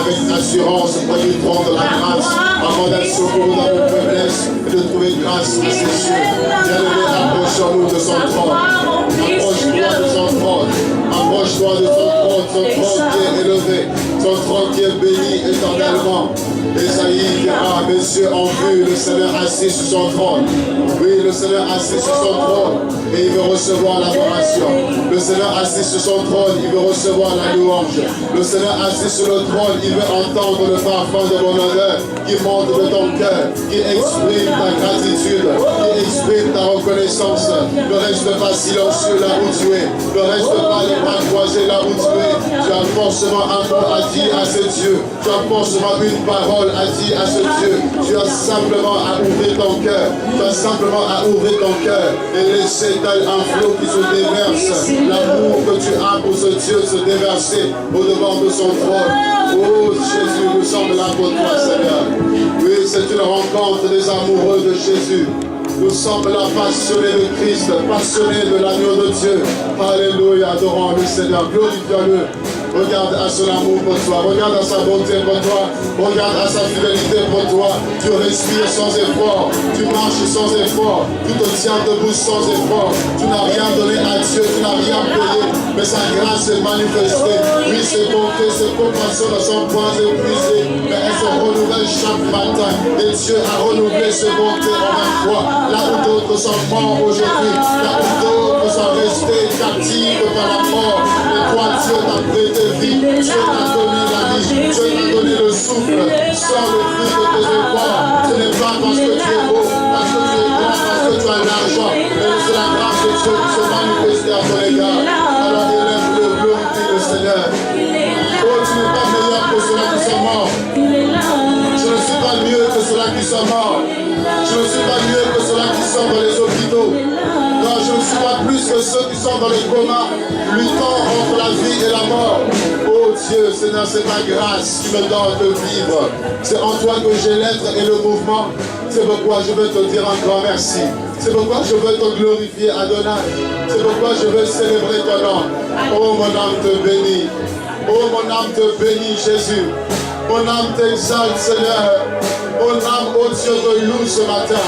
avec assurance auprès du trône de la grâce, avant d'être secouru dans nos faiblesses et de trouver grâce à ses cieux. Bien-aimé, approchons-nous de son trône. Approche-toi de son trône. Approche-toi de son trône qui est élevé, son trône qui est béni éternellement. Esaïe dira, mes yeux ont vu le Seigneur assis sur son trône. Oui, le Seigneur assis sur son trône et il veut recevoir l'adoration. Le Seigneur assis sur son trône, il veut recevoir la louange. Le Seigneur assis sur le trône, il veut entendre le parfum de mon honneur qui monte de ton cœur, qui exprime ta gratitude, qui exprime ta reconnaissance. Ne reste pas silencieux là où tu es. Ne reste pas les bras croisés là où tu es. Tu as forcément un mot à dire à ce Dieu. Tu as forcément une parole à dire à ce Dieu. Tu as simplement à ouvrir ton cœur. Tu as simplement à ouvrir ton cœur et laisser tel un flot qui se déverse. L'amour que tu as pour ce Dieu se déverser au-devant de son trône. Oh Jésus, nous sommes là pour toi, Seigneur. Oui, c'est une rencontre des amoureux de Jésus. Nous sommes là passionnés de Christ, passionnés de l'agneau de Dieu. Alléluia, adorons le Seigneur, glorifions-le. Regarde à son amour pour toi, regarde à sa bonté pour toi, regarde à sa fidélité pour toi. Tu respires sans effort, tu marches sans effort, tu te tiens debout sans effort. Tu n'as rien donné à Dieu, tu n'as rien payé, mais sa grâce est manifestée. Oui, ses bontés, ses compassions ne sont point épuisées, mais elles se renouvellent chaque matin. Et Dieu a renouvelé ses bontés envers toi. Là où d'autres sont morts aujourd'hui, là où d'autres sont restés captifs par la mort, et toi, Dieu t'a prêté vie, Dieu t'a donné la vie, Dieu t'a donné le souffle, sans le fruit de tes efforts. Ce n'est pas parce que tu es beau, parce que tu es grand, parce que tu as l'argent, mais c'est la grâce de Dieu qui se manifeste à ton égard. Alors élève-le, glorifie le Seigneur. Oh, tu n'es pas meilleur que ceux-là qui sont morts. Je ne suis pas mieux que ceux-là qui sont morts. Je ne suis pas mieux que ceux-là qui sont dans les hôpitaux. Non, je ne suis pas plus que ceux qui sont dans les comas, luttant entre la vie et la mort. Oh Dieu, Seigneur, c'est ta grâce qui me donne de vivre. C'est en toi que j'ai l'être et le mouvement. C'est pourquoi je veux te dire un grand merci. C'est pourquoi je veux te glorifier, Adonai. C'est pourquoi je veux célébrer ton nom. Oh, mon âme te bénit. Oh, mon âme te bénit, Jésus. Mon âme t'exalte, Seigneur. Mon âme, oh Dieu, te loue ce matin.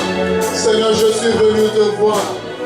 Seigneur, je suis venu te voir.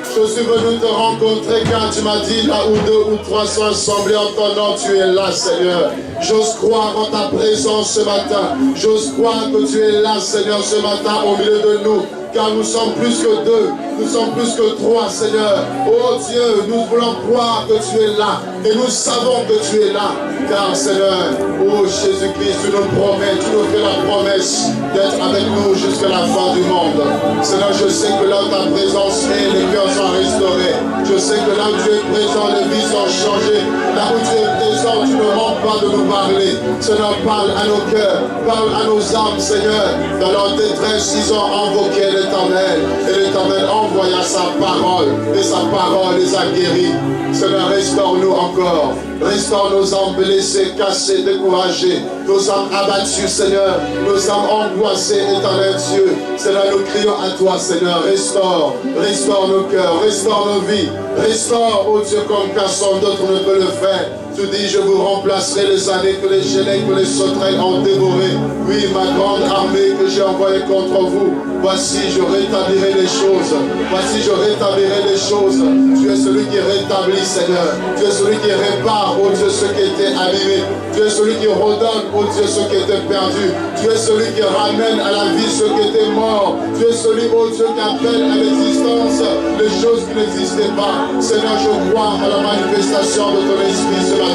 Je suis venu te rencontrer car tu m'as dit là où 2 ou 3 sont assemblés en ton nom, tu es là, Seigneur. J'ose croire en ta présence ce matin. J'ose croire que tu es là, Seigneur, ce matin au milieu de nous. Car nous sommes plus que 2, nous sommes plus que 3, Seigneur. Oh Dieu, nous voulons croire que tu es là. Et nous savons que tu es là. Car Seigneur, oh Jésus-Christ, tu nous promets, tu nous fais la promesse d'être avec nous jusqu'à la fin du monde. Seigneur, je sais que là où ta présence est, les cœurs sont restaurés. Je sais que là où tu es présent, les vies sont changées. Là où tu es présent, tu ne manques pas de nous parler. Seigneur, parle à nos cœurs, parle à nos âmes, Seigneur. Dans leur détresse, ils ont invoqué l'Éternel. Et l'Éternel envoya sa parole. Et sa parole les a guéris. Seigneur, restaure-nous encore. Restaure nos âmes blessées, cassées, découragées, nos âmes abattues, Seigneur, nos âmes angoissées, éternel Dieu. Seigneur, nous crions à toi, Seigneur, restaure nos cœurs, restaure nos vies, restaure, oh Dieu, comme personne d'autre ne peut le faire. Tu dis, je vous remplacerai les années que les gênés, que les sauterelles ont dévorées. Oui, ma grande armée que j'ai envoyée contre vous. Voici, je rétablirai les choses. Voici, je rétablirai les choses. Tu es celui qui rétablit, Seigneur. Tu es celui qui répare, oh Dieu, ce qui était abîmé. Tu es celui qui redonne, oh Dieu, ce qui était perdu. Tu es celui qui ramène à la vie ce qui était mort. Tu es celui, oh Dieu, qui appelle à l'existence les choses qui n'existaient pas. Seigneur, je crois à la manifestation de ton esprit ce matin.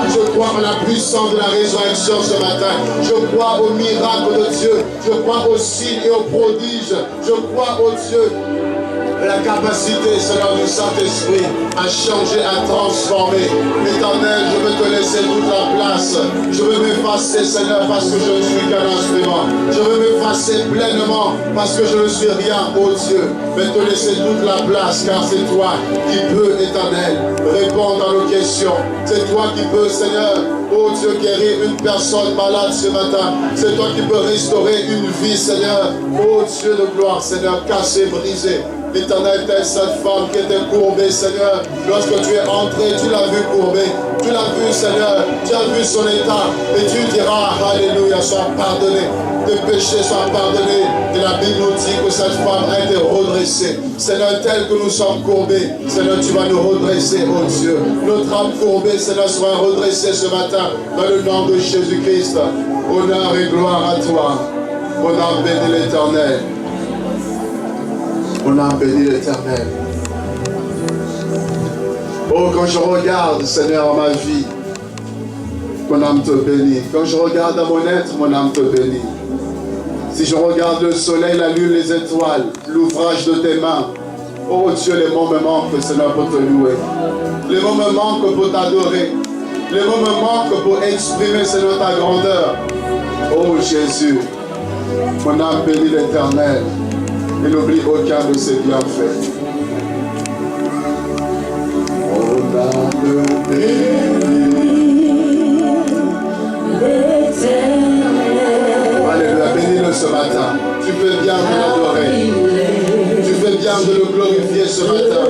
Je crois à la puissance de la résurrection ce matin. Je crois au miracle de Dieu. Je crois aux signes et aux prodiges. Je crois au Dieu. La capacité, Seigneur, du Saint-Esprit à changer, à transformer. Éternel, je veux te laisser toute la place. Je veux m'effacer, Seigneur, parce que je ne suis qu'un instrument. Je veux m'effacer pleinement parce que je ne suis rien, ô Dieu. Mais te laisser toute la place, car c'est toi qui peux, Éternel, répondre à nos questions. C'est toi qui peux, Seigneur, ô Dieu, guérir une personne malade ce matin. C'est toi qui peux restaurer une vie, Seigneur. Ô Dieu de gloire, Seigneur, cassé, brisé. Éternel, telle cette femme qui était courbée, Seigneur. Lorsque tu es entré, tu l'as vu courbée. Tu l'as vu, Seigneur. Tu as vu son état. Et tu diras, alléluia, sois pardonné. Tes péchés soient pardonnés. Et la Bible nous dit que cette femme a été redressée. Seigneur, tel que nous sommes courbés, Seigneur, tu vas nous redresser, oh Dieu. Notre âme courbée, Seigneur, sera redressée ce matin dans le nom de Jésus-Christ. Honneur et gloire à toi. On a béni l'Éternel. On a béni l'Éternel. Oh, quand je regarde, Seigneur, ma vie, mon âme te bénit. Quand je regarde à mon être, mon âme te bénit. Si je regarde le soleil, la lune, les étoiles, l'ouvrage de tes mains, oh Dieu, les mots me manquent, Seigneur, pour te louer. Les mots me manquent pour t'adorer. Les mots me manquent pour exprimer, Seigneur, ta grandeur. Oh Jésus, mon âme bénit l'Éternel. Et n'oublie aucun de ses bienfaits. Mon âme bénit l'Éternel. Alléluia, bénis-le ce matin. Tu fais bien de l'adorer. Tu fais bien de le glorifier ce matin.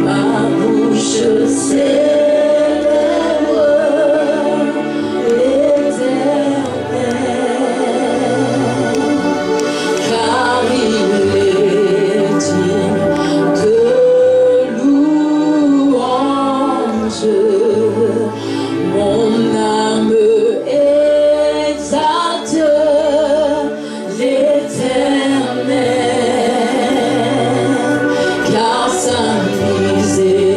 Ma bouche célèbre car sa miséricorde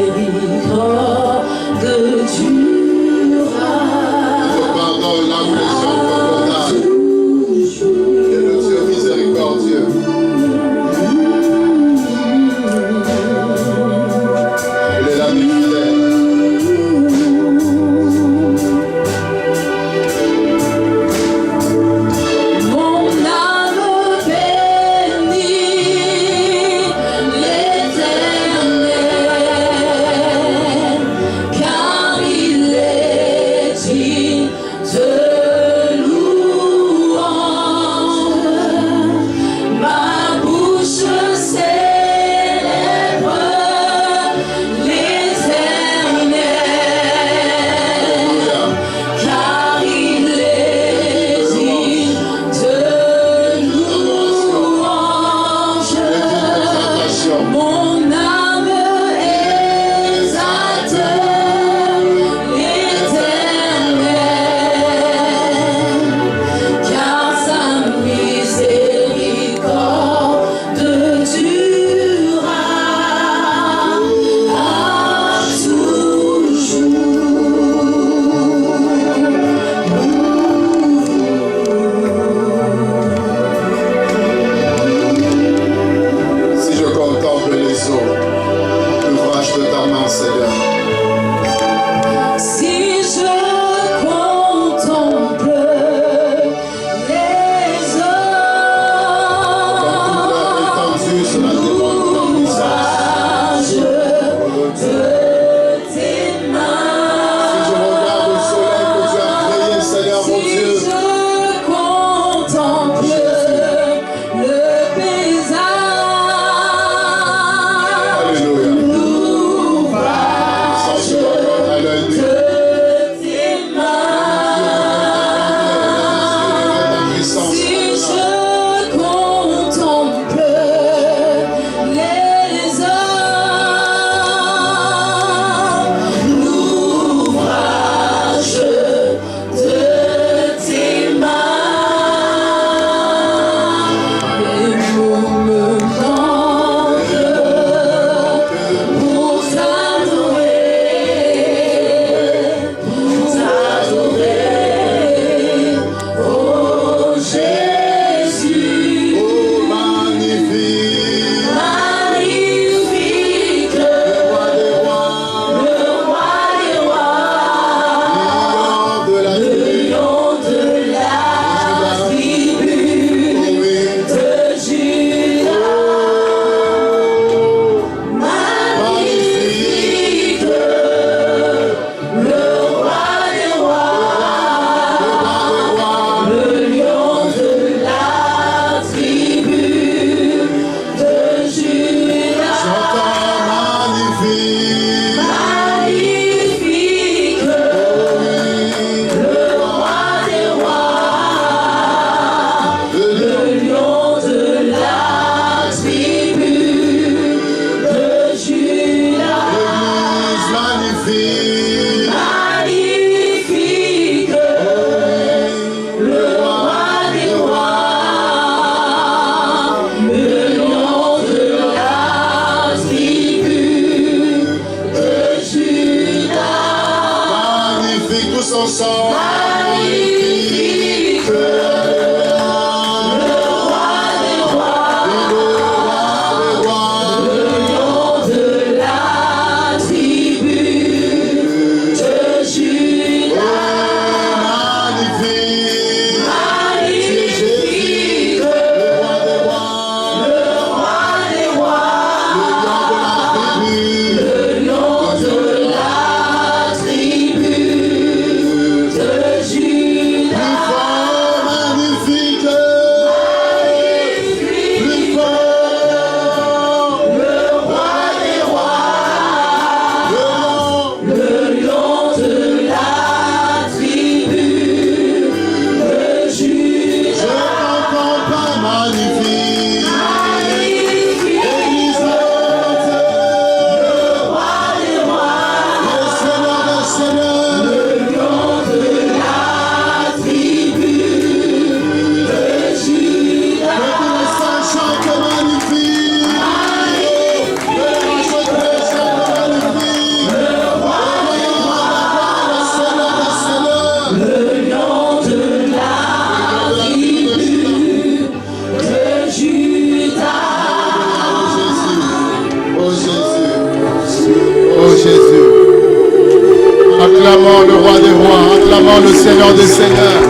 Seigneur des Seigneurs.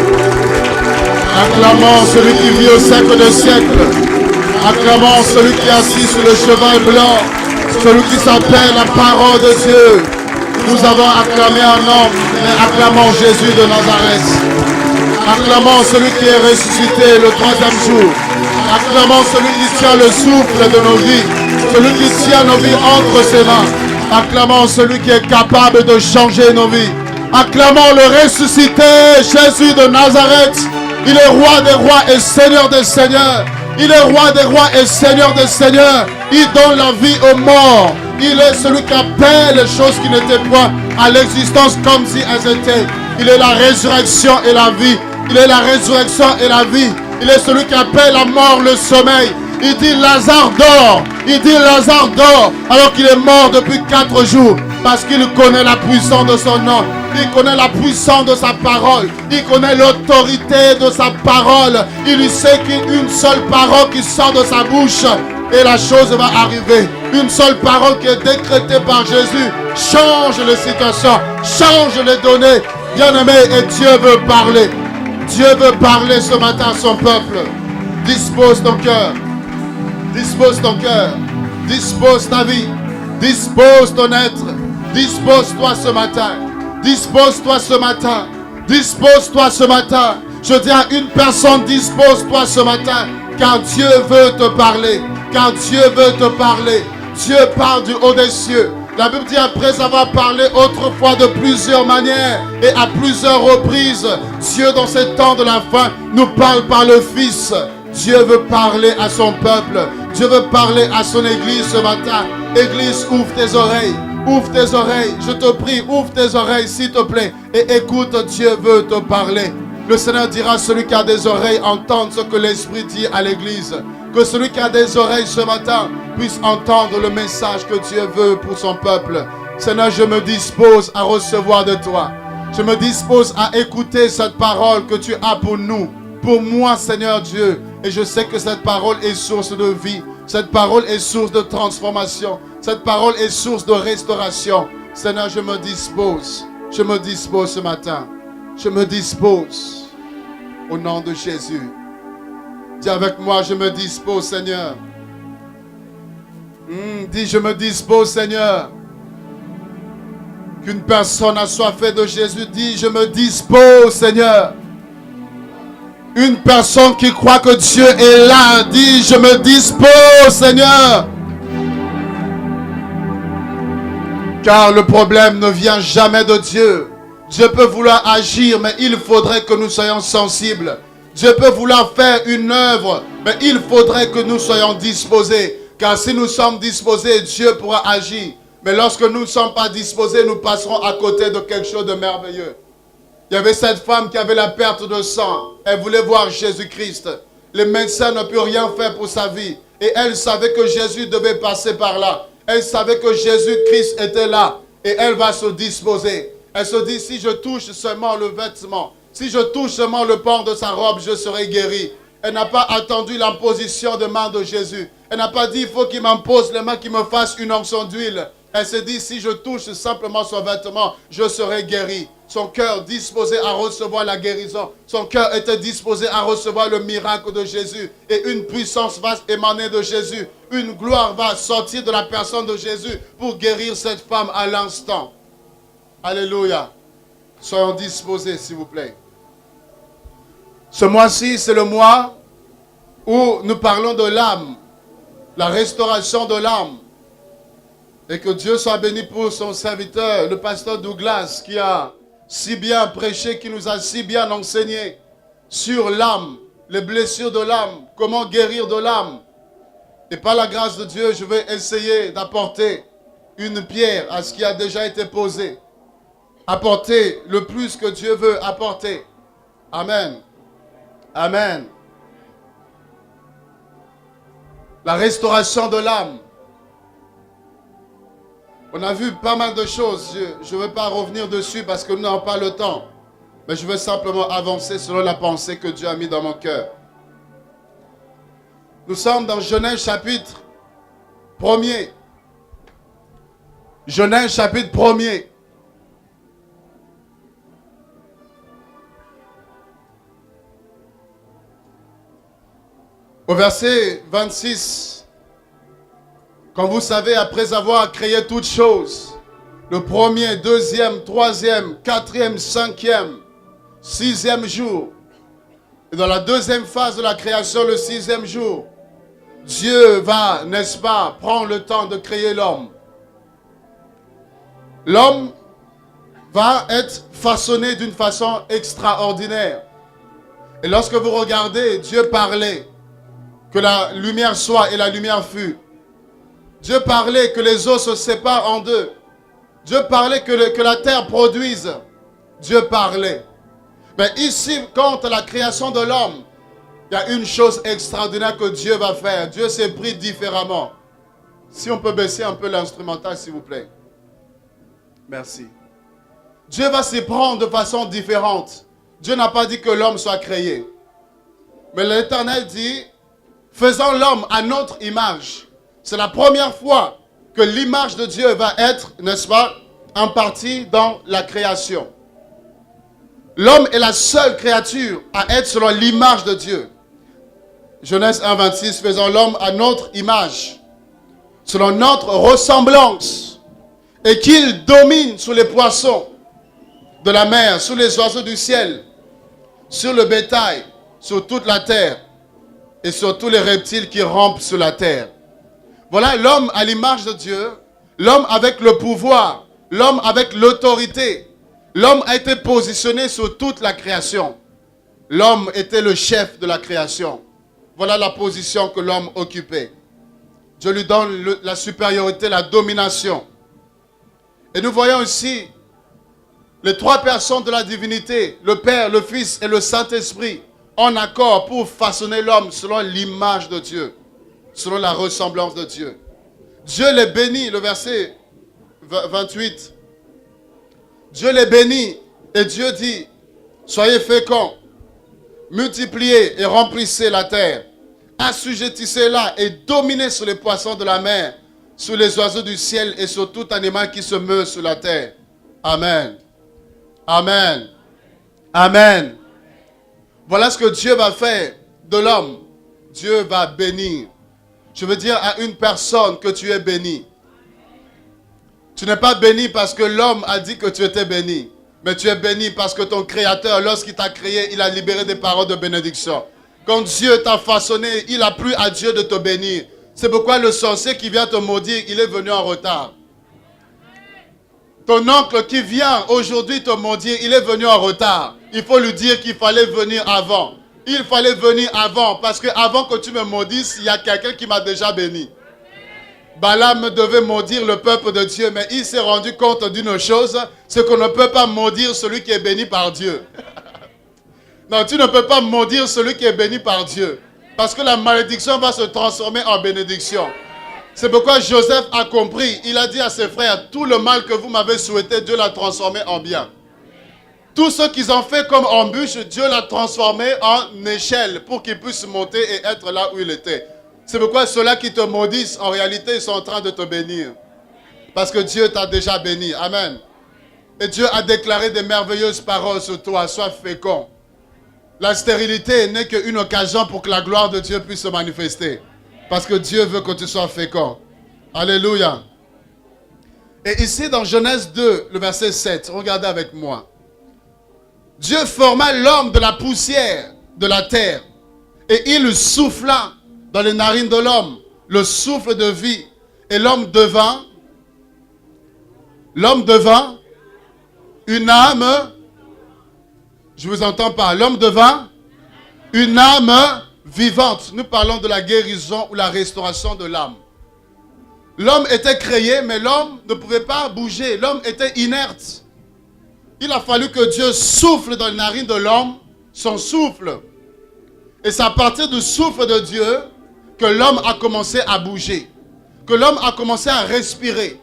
Acclamons celui qui vit au siècle des siècles. Acclamons celui qui est assis sur le cheval blanc. Celui qui s'appelle la parole de Dieu. Nous avons acclamé un homme, mais acclamons Jésus de Nazareth. Acclamons celui qui est ressuscité le troisième jour. Acclamons celui qui tient le souffle de nos vies. Celui qui tient nos vies entre ses mains. Acclamons celui qui est capable de changer nos vies. Acclamons le ressuscité, Jésus de Nazareth. Il est roi des rois et seigneur des seigneurs. Il est roi des rois et seigneur des seigneurs. Il donne la vie aux morts. Il est celui qui appelle les choses qui n'étaient point à l'existence comme si elles étaient. Il est la résurrection et la vie. Il est la résurrection et la vie. Il est celui qui appelle la mort le sommeil. Il dit Lazare dort. Il dit Lazare dort alors qu'il est mort depuis 4 jours. Parce qu'il connaît la puissance de son nom. Il connaît la puissance de sa parole. Il connaît l'autorité de sa parole. Il sait qu'une seule parole qui sort de sa bouche et la chose va arriver. Une seule parole qui est décrétée par Jésus change les situations, change les données. Bien-aimé, et Dieu veut parler. Dieu veut parler ce matin à son peuple. Dispose ton cœur. Dispose ton cœur. Dispose ta vie. Dispose ton être. Dispose-toi ce matin. Dispose-toi ce matin. Dispose-toi ce matin. Je dis à une personne, dispose-toi ce matin. Car Dieu veut te parler. Car Dieu veut te parler. Dieu parle du haut des cieux. La Bible dit après avoir parlé autrefois de plusieurs manières et à plusieurs reprises, Dieu dans ces temps de la fin nous parle par le Fils. Dieu veut parler à son peuple. Dieu veut parler à son église ce matin. Église, ouvre tes oreilles. Ouvre tes oreilles. Je te prie, ouvre tes oreilles s'il te plaît. Et écoute, Dieu veut te parler. Le Seigneur dira, celui qui a des oreilles entende ce que l'Esprit dit à l'église. Que celui qui a des oreilles ce matin puisse entendre le message que Dieu veut pour son peuple. Seigneur, je me dispose à recevoir de toi. Je me dispose à écouter cette parole que tu as pour nous. Pour moi, Seigneur Dieu. Et je sais que cette parole est source de vie. Cette parole est source de transformation. Cette parole est source de restauration. Seigneur, je me dispose. Je me dispose ce matin. Je me dispose. Au nom de Jésus. Dis avec moi, je me dispose, Seigneur. Dis, je me dispose, Seigneur. Qu'une personne assoiffée de Jésus dit, je me dispose, Seigneur. Une personne qui croit que Dieu est là, dit, je me dispose, Seigneur. Car le problème ne vient jamais de Dieu. Dieu peut vouloir agir, mais il faudrait que nous soyons sensibles. Dieu peut vouloir faire une œuvre, mais il faudrait que nous soyons disposés. Car si nous sommes disposés, Dieu pourra agir. Mais lorsque nous ne sommes pas disposés, nous passerons à côté de quelque chose de merveilleux. Il y avait cette femme qui avait la perte de sang. Elle voulait voir Jésus-Christ. Les médecins ne purent rien faire pour sa vie. Et elle savait que Jésus devait passer par là. Elle savait que Jésus-Christ était là. Et elle va se disposer. Elle se dit, si je touche seulement le vêtement, si je touche seulement le pan de sa robe, je serai guéri. Elle n'a pas attendu l'imposition de main de Jésus. Elle n'a pas dit, il faut qu'il m'impose les mains, qu'il me fasse une onction d'huile. Elle se dit, si je touche simplement son vêtement, je serai guéri. Son cœur disposé à recevoir la guérison. Son cœur était disposé à recevoir le miracle de Jésus. Et une puissance va émaner de Jésus. Une gloire va sortir de la personne de Jésus pour guérir cette femme à l'instant. Alléluia. Soyons disposés, s'il vous plaît. Ce mois-ci, c'est le mois où nous parlons de l'âme. La restauration de l'âme. Et que Dieu soit béni pour son serviteur, le pasteur Douglas, qui a si bien prêché, qui nous a si bien enseigné sur l'âme, les blessures de l'âme, comment guérir de l'âme. Et par la grâce de Dieu, je vais essayer d'apporter une pierre à ce qui a déjà été posé. Apporter le plus que Dieu veut apporter. Amen. Amen. La restauration de l'âme. On a vu pas mal de choses. Je ne veux pas revenir dessus parce que nous n'avons pas le temps. Mais je veux simplement avancer selon la pensée que Dieu a mis dans mon cœur. Nous sommes dans Genèse chapitre 1er. Genèse chapitre 1er. Au verset 26, comme vous savez, après avoir créé toutes choses, le premier, deuxième, troisième, quatrième, cinquième, sixième jour, et dans la deuxième phase de la création, le sixième jour, Dieu va, n'est-ce pas, prendre le temps de créer l'homme. L'homme va être façonné d'une façon extraordinaire. Et lorsque vous regardez, Dieu parlait que la lumière soit et la lumière fut. Dieu parlait que les eaux se séparent en deux. Dieu parlait que la terre produise. Dieu parlait. Mais ici, quant à la création de l'homme, il y a une chose extraordinaire que Dieu va faire. Dieu s'est pris différemment. Si on peut baisser un peu l'instrumental, s'il vous plaît. Merci. Dieu va s'y prendre de façon différente. Dieu n'a pas dit que l'homme soit créé. Mais l'Éternel dit, faisons l'homme à notre image. C'est la première fois que l'image de Dieu va être, n'est-ce pas, en partie dans la création. L'homme est la seule créature à être selon l'image de Dieu. Genèse 1, 26, faisons l'homme à notre image, selon notre ressemblance, et qu'il domine sur les poissons de la mer, sur les oiseaux du ciel, sur le bétail, sur toute la terre, et sur tous les reptiles qui rampent sur la terre. Voilà l'homme à l'image de Dieu, l'homme avec le pouvoir, l'homme avec l'autorité. L'homme a été positionné sur toute la création. L'homme était le chef de la création. Voilà la position que l'homme occupait. Dieu lui donne la supériorité, la domination. Et nous voyons ici les trois personnes de la divinité, le Père, le Fils et le Saint-Esprit, en accord pour façonner l'homme selon l'image de Dieu, selon la ressemblance de Dieu. Dieu les bénit, le verset 28. Dieu les bénit et Dieu dit, soyez féconds, multipliez et remplissez la terre, assujettissez-la et dominez sur les poissons de la mer, sur les oiseaux du ciel et sur tout animal qui se meut sur la terre. Amen. Amen. Amen. Voilà ce que Dieu va faire de l'homme. Dieu va bénir. Je veux dire à une personne que tu es béni. Tu n'es pas béni parce que l'homme a dit que tu étais béni. Mais tu es béni parce que ton Créateur, lorsqu'il t'a créé, il a libéré des paroles de bénédiction. Quand Dieu t'a façonné, il a plu à Dieu de te bénir. C'est pourquoi le sorcier qui vient te maudire, il est venu en retard. Ton oncle qui vient aujourd'hui te maudire, il est venu en retard. Il faut lui dire qu'il fallait venir avant. Il fallait venir avant parce que avant que tu me maudisses, il y a quelqu'un qui m'a déjà béni. Balaam devait maudire le peuple de Dieu, mais il s'est rendu compte d'une chose, c'est qu'on ne peut pas maudire celui qui est béni par Dieu. Non, tu ne peux pas maudire celui qui est béni par Dieu. Parce que la malédiction va se transformer en bénédiction. C'est pourquoi Joseph a compris. Il a dit à ses frères, tout le mal que vous m'avez souhaité, Dieu l'a transformé en bien. Tout ce qu'ils ont fait comme embûche, Dieu l'a transformé en échelle pour qu'ils puissent monter et être là où il était. C'est pourquoi ceux-là qui te maudissent, en réalité, ils sont en train de te bénir. Parce que Dieu t'a déjà béni. Amen. Et Dieu a déclaré des merveilleuses paroles sur toi. Sois fécond. La stérilité n'est qu'une occasion pour que la gloire de Dieu puisse se manifester. Parce que Dieu veut que tu sois fécond. Alléluia. Et ici, dans Genèse 2, le verset 7, regardez avec moi. Dieu forma l'homme de la poussière de la terre. Et il souffla dans les narines de l'homme le souffle de vie. Et l'homme devint une âme. Je vous entends pas. L'homme devint une âme vivante. Nous parlons de la guérison ou la restauration de l'âme. L'homme était créé, mais l'homme ne pouvait pas bouger. L'homme était inerte. Il a fallu que Dieu souffle dans les narines de l'homme son souffle. Et c'est à partir du souffle de Dieu que l'homme a commencé à bouger. Que l'homme a commencé à respirer.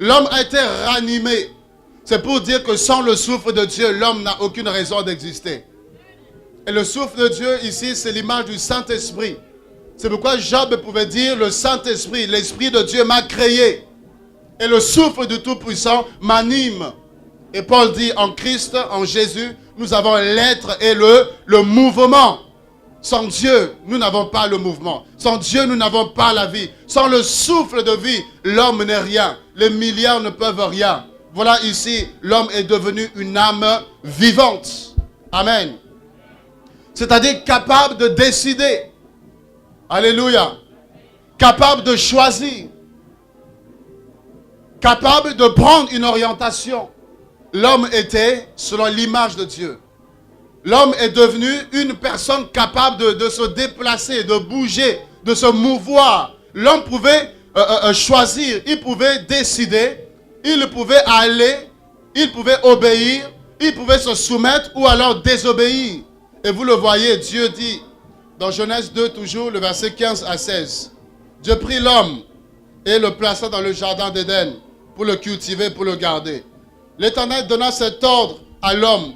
L'homme a été ranimé. C'est pour dire que sans le souffle de Dieu, l'homme n'a aucune raison d'exister. Et le souffle de Dieu ici, c'est l'image du Saint-Esprit. C'est pourquoi Job pouvait dire, le Saint-Esprit, l'Esprit de Dieu m'a créé. Et le souffle du Tout-Puissant m'anime. Et Paul dit, en Christ, en Jésus, nous avons l'être et le mouvement. Sans Dieu, nous n'avons pas le mouvement. Sans Dieu, nous n'avons pas la vie. Sans le souffle de vie, l'homme n'est rien. Les milliards ne peuvent rien. Voilà ici, l'homme est devenu une âme vivante. Amen. C'est-à-dire capable de décider. Alléluia. Capable de choisir. Capable de prendre une orientation. L'homme était selon l'image de Dieu. L'homme est devenu une personne capable de se déplacer, de bouger, de se mouvoir. L'homme pouvait choisir, il pouvait décider, il pouvait aller, il pouvait obéir, il pouvait se soumettre ou alors désobéir. Et vous le voyez, Dieu dit, dans Genèse 2 toujours, le verset 15 à 16, Dieu prit l'homme et le plaça dans le jardin d'Éden pour le cultiver, pour le garder. L'Éternel donna cet ordre à l'homme.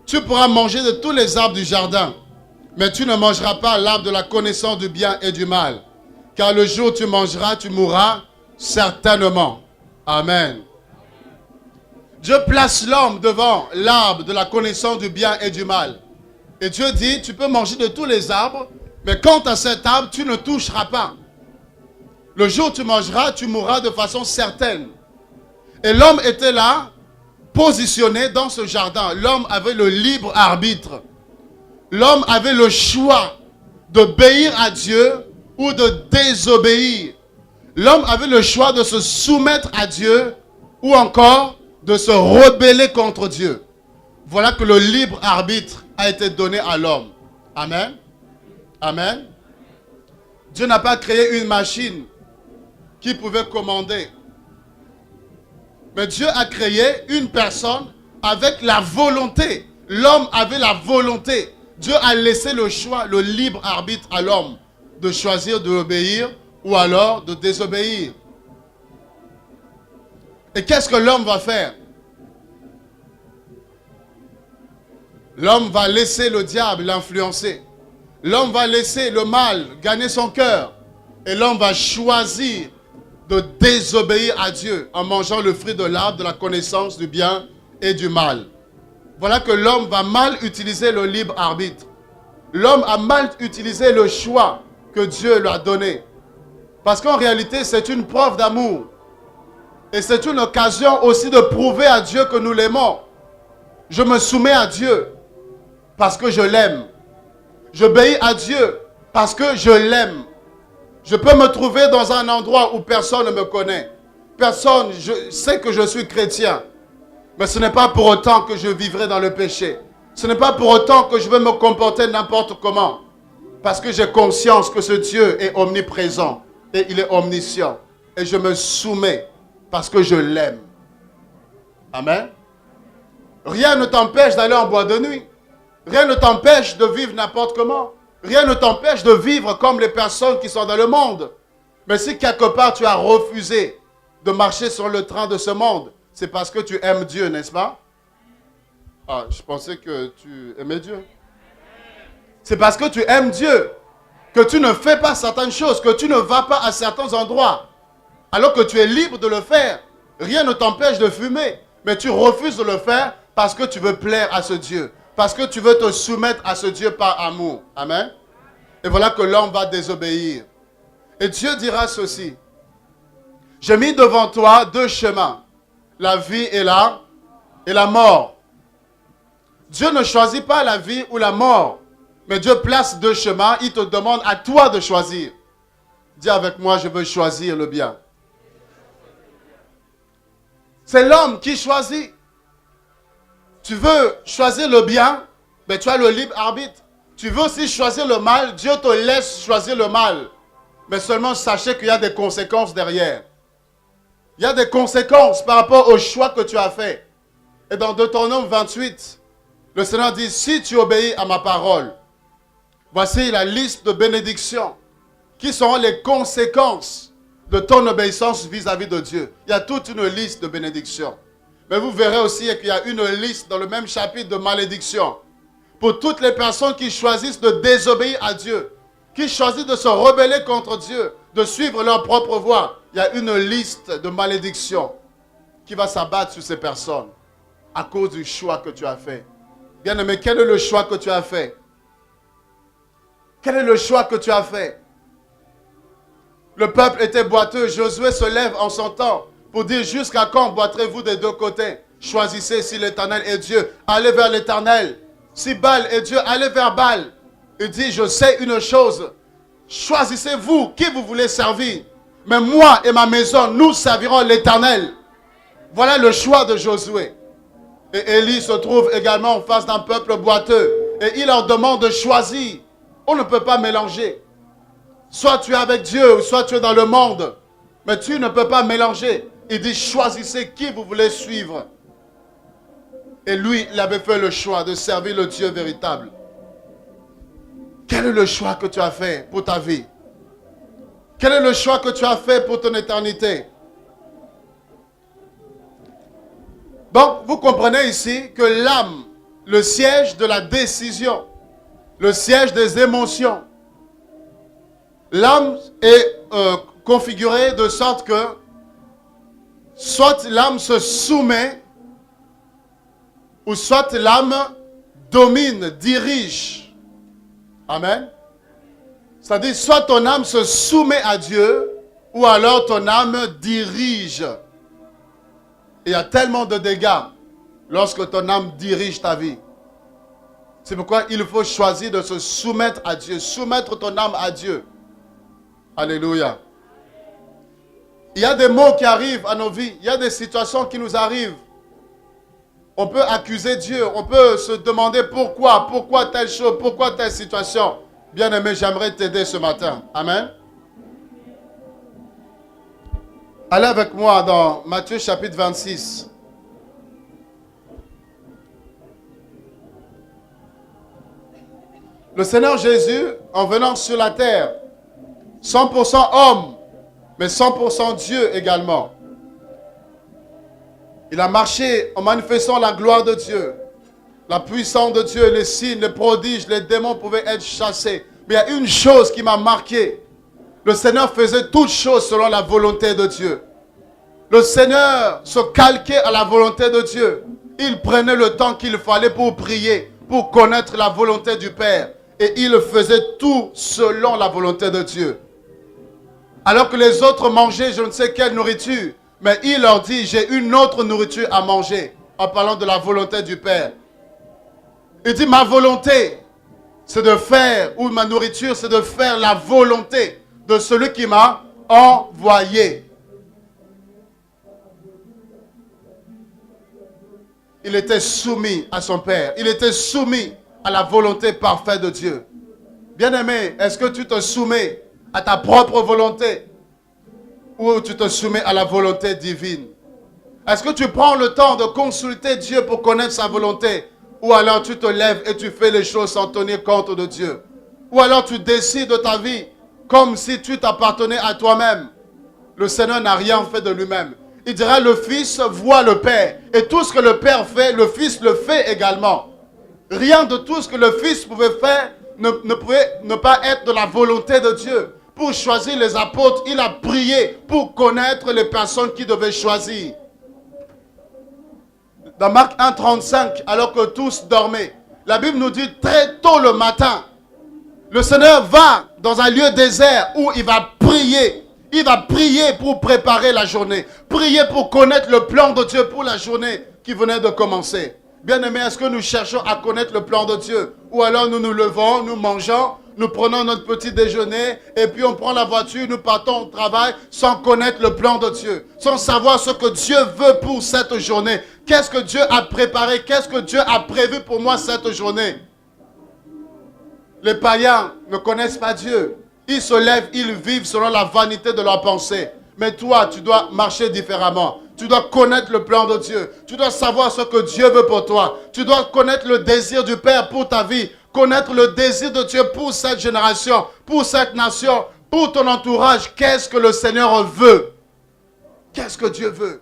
Tu pourras manger de tous les arbres du jardin, mais tu ne mangeras pas l'arbre de la connaissance du bien et du mal. Car le jour où tu mangeras, tu mourras certainement. Amen. Dieu place l'homme devant l'arbre de la connaissance du bien et du mal. Et Dieu dit, tu peux manger de tous les arbres, mais quant à cet arbre, tu ne toucheras pas. Le jour où tu mangeras, tu mourras de façon certaine. Et l'homme était là, positionné dans ce jardin. L'homme avait le libre arbitre. L'homme avait le choix d'obéir à Dieu ou de désobéir. L'homme avait le choix de se soumettre à Dieu ou encore de se rebeller contre Dieu. Voilà que le libre arbitre a été donné à l'homme. Amen. Amen. Dieu n'a pas créé une machine qui pouvait commander. Mais Dieu a créé une personne avec la volonté. L'homme avait la volonté. Dieu a laissé le choix, le libre arbitre à l'homme de choisir d'obéir ou alors de désobéir. Et qu'est-ce que l'homme va faire? L'homme va laisser le diable l'influencer. L'homme va laisser le mal gagner son cœur. Et l'homme va choisir de désobéir à Dieu en mangeant le fruit de l'arbre de la connaissance du bien et du mal. Voilà que l'homme va mal utiliser le libre arbitre. L'homme a mal utilisé le choix que Dieu lui a donné. Parce qu'en réalité, c'est une preuve d'amour. Et c'est une occasion aussi de prouver à Dieu que nous l'aimons. Je me soumets à Dieu parce que je l'aime. J'obéis à Dieu parce que je l'aime. Je peux me trouver dans un endroit où personne ne me connaît. Personne sait que je suis chrétien. Mais ce n'est pas pour autant que je vivrai dans le péché. Ce n'est pas pour autant que je vais me comporter n'importe comment. Parce que j'ai conscience que ce Dieu est omniprésent et il est omniscient. Et je me soumets parce que je l'aime. Amen. Rien ne t'empêche d'aller en boîte de nuit. Rien ne t'empêche de vivre n'importe comment. Rien ne t'empêche de vivre comme les personnes qui sont dans le monde. Mais si quelque part tu as refusé de marcher sur le train de ce monde, c'est parce que tu aimes Dieu, n'est-ce pas? Ah, je pensais que tu aimais Dieu. C'est parce que tu aimes Dieu que tu ne fais pas certaines choses, que tu ne vas pas à certains endroits, alors que tu es libre de le faire. Rien ne t'empêche de fumer, mais tu refuses de le faire parce que tu veux plaire à ce Dieu. Parce que tu veux te soumettre à ce Dieu par amour. Amen. Et voilà que l'homme va désobéir. Et Dieu dira ceci. J'ai mis devant toi deux chemins. La vie et la mort. Dieu ne choisit pas la vie ou la mort. Mais Dieu place deux chemins. Il te demande à toi de choisir. Dis avec moi, je veux choisir le bien. C'est l'homme qui choisit. Tu veux choisir le bien, mais tu as le libre arbitre. Tu veux aussi choisir le mal, Dieu te laisse choisir le mal. Mais seulement sachez qu'il y a des conséquences derrière. Il y a des conséquences par rapport au choix que tu as fait. Et dans Deutéronome 28, le Seigneur dit, si tu obéis à ma parole, voici la liste de bénédictions qui seront les conséquences de ton obéissance vis-à-vis de Dieu. Il y a toute une liste de bénédictions. Mais vous verrez aussi qu'il y a une liste dans le même chapitre de malédictions. Pour toutes les personnes qui choisissent de désobéir à Dieu, qui choisissent de se rebeller contre Dieu, de suivre leur propre voie, il y a une liste de malédictions qui va s'abattre sur ces personnes à cause du choix que tu as fait. Bien-aimé, quel est le choix que tu as fait? Quel est le choix que tu as fait? Le peuple était boiteux. Josué se lève en son temps pour dire: jusqu'à quand boiterez-vous des deux côtés? Choisissez si l'Éternel est Dieu. Allez vers l'Éternel. Si Baal est Dieu, allez vers Baal. Il dit: je sais une chose. Choisissez-vous qui vous voulez servir. Mais moi et ma maison, nous servirons l'Éternel. Voilà le choix de Josué. Et Élie se trouve également en face d'un peuple boiteux. Et il leur demande de choisir. On ne peut pas mélanger. Soit tu es avec Dieu, ou soit tu es dans le monde. Mais tu ne peux pas mélanger. Il dit: choisissez qui vous voulez suivre. Et lui, il avait fait le choix de servir le Dieu véritable. Quel est le choix que tu as fait pour ta vie? Quel est le choix que tu as fait pour ton éternité? Donc, vous comprenez ici que l'âme, le siège de la décision, le siège des émotions, l'âme est configurée de sorte que soit l'âme se soumet, ou soit l'âme domine, dirige. Amen. C'est-à-dire, soit ton âme se soumet à Dieu, ou alors ton âme dirige. Il y a tellement de dégâts lorsque ton âme dirige ta vie. C'est pourquoi il faut choisir de se soumettre à Dieu. Soumettre ton âme à Dieu. Alléluia. Il y a des mots qui arrivent à nos vies. Il y a des situations qui nous arrivent. On peut accuser Dieu. On peut se demander pourquoi. Pourquoi telle chose? Pourquoi telle situation? Bien-aimé, j'aimerais t'aider ce matin. Amen. Allez avec moi dans Matthieu chapitre 26. Le Seigneur Jésus, en venant sur la terre, 100% homme, mais 100% Dieu également. Il a marché en manifestant la gloire de Dieu, la puissance de Dieu, les signes, les prodiges, les démons pouvaient être chassés. Mais il y a une chose qui m'a marqué. Le Seigneur faisait toutes choses selon la volonté de Dieu. Le Seigneur se calquait à la volonté de Dieu. Il prenait le temps qu'il fallait pour prier, pour connaître la volonté du Père. Et il faisait tout selon la volonté de Dieu. Alors que les autres mangeaient je ne sais quelle nourriture, mais il leur dit: j'ai une autre nourriture à manger, en parlant de la volonté du Père. Il dit: ma volonté, c'est de faire, ou ma nourriture, c'est de faire la volonté de celui qui m'a envoyé. Il était soumis à son Père. Il était soumis à la volonté parfaite de Dieu. Bien-aimé, est-ce que tu te soumets à ta propre volonté ou tu te soumets à la volonté divine? Est-ce que tu prends le temps de consulter Dieu pour connaître sa volonté? Ou alors tu te lèves et tu fais les choses sans tenir compte de Dieu? Ou alors tu décides de ta vie comme si tu t'appartenais à toi-même? Le Seigneur n'a rien fait de lui-même. Il dira: le Fils voit le Père. Et tout ce que le Père fait, le Fils le fait également. Rien de tout ce que le Fils pouvait faire ne pouvait ne pas être de la volonté de Dieu. Pour choisir les apôtres, il a prié pour connaître les personnes qu'il devait choisir. Dans Marc 1,35, alors que tous dormaient, la Bible nous dit: très tôt le matin, le Seigneur va dans un lieu désert où il va prier. Il va prier pour préparer la journée. Prier pour connaître le plan de Dieu pour la journée qui venait de commencer. Bien-aimés, est-ce que nous cherchons à connaître le plan de Dieu? Ou alors nous nous levons, nous mangeons, nous prenons notre petit déjeuner et puis on prend la voiture, nous partons au travail sans connaître le plan de Dieu, sans savoir ce que Dieu veut pour cette journée. Qu'est-ce que Dieu a préparé? Qu'est-ce que Dieu a prévu pour moi cette journée? Les païens ne connaissent pas Dieu. Ils se lèvent, ils vivent selon la vanité de leurs pensées. Mais toi, tu dois marcher différemment. Tu dois connaître le plan de Dieu. Tu dois savoir ce que Dieu veut pour toi. Tu dois connaître le désir du Père pour ta vie. Connaître le désir de Dieu pour cette génération, pour cette nation, pour ton entourage. Qu'est-ce que le Seigneur veut? Qu'est-ce que Dieu veut?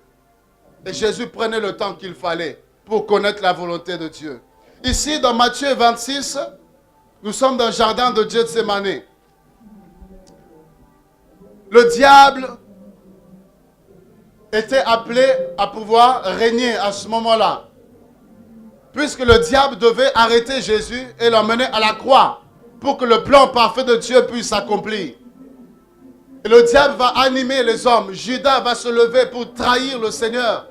Et Jésus prenait le temps qu'il fallait pour connaître la volonté de Dieu. Ici, dans Matthieu 26, nous sommes dans le jardin de Gethsémani. Le diable était appelé à pouvoir régner à ce moment-là. Puisque le diable devait arrêter Jésus et l'emmener à la croix. pour que le plan parfait de Dieu puisse s'accomplir. Et le diable va animer les hommes. Judas va se lever pour trahir le Seigneur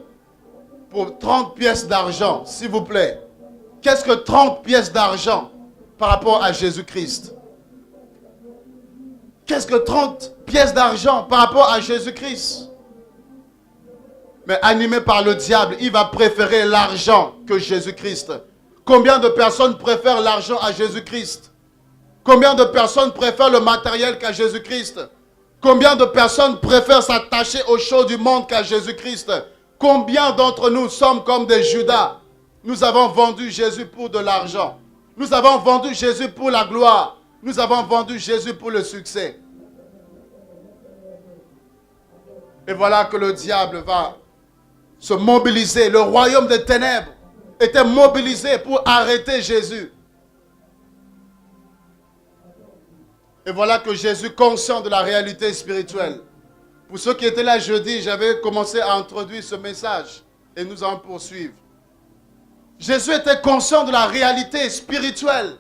pour 30 pièces d'argent, s'il vous plaît. Qu'est-ce que 30 pièces d'argent par rapport à Jésus-Christ? Qu'est-ce que 30 pièces d'argent par rapport à Jésus-Christ? Mais animé par le diable, il va préférer l'argent que Jésus-Christ. Combien de personnes préfèrent l'argent à Jésus-Christ? Combien de personnes préfèrent le matériel qu'à Jésus-Christ? Combien de personnes préfèrent s'attacher aux choses du monde qu'à Jésus-Christ? Combien d'entre nous sommes comme des Judas? Nous avons vendu Jésus pour de l'argent. Nous avons vendu Jésus pour la gloire. Nous avons vendu Jésus pour le succès. Et voilà que le diable va se mobiliser. Le royaume des ténèbres était mobilisé pour arrêter Jésus. Et voilà que Jésus, conscient de la réalité spirituelle. Pour ceux qui étaient là jeudi, j'avais commencé à introduire ce message. Et nous allons poursuivre. Jésus était conscient de la réalité spirituelle.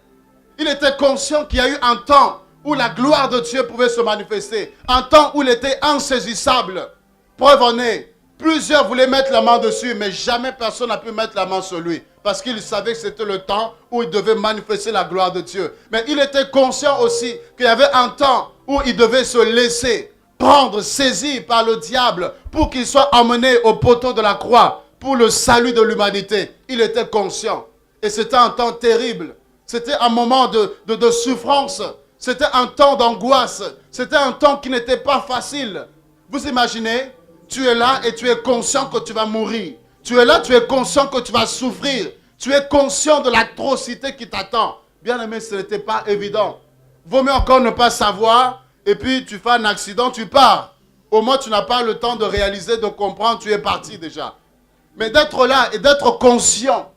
Il était conscient qu'il y a eu un temps où la gloire de Dieu pouvait se manifester. Un temps où il était insaisissable. Preuve en est, plusieurs voulaient mettre la main dessus, mais jamais personne n'a pu mettre la main sur lui. Parce qu'il savait que c'était le temps où il devait manifester la gloire de Dieu. Mais il était conscient aussi qu'il y avait un temps où il devait se laisser prendre, saisi par le diable pour qu'il soit emmené au poteau de la croix pour le salut de l'humanité. Il était conscient. Et c'était un temps terrible. C'était un moment de souffrance. C'était un temps d'angoisse. C'était un temps qui n'était pas facile. Vous imaginez, tu es là et tu es conscient que tu vas mourir. Tu es là, tu es conscient que tu vas souffrir. Tu es conscient de l'atrocité qui t'attend. Bien aimé, ce n'était pas évident. Vaut mieux encore ne pas savoir et puis tu fais un accident, tu pars. Au moins, tu n'as pas le temps de réaliser, de comprendre, tu es parti déjà. Mais d'être là et d'être conscient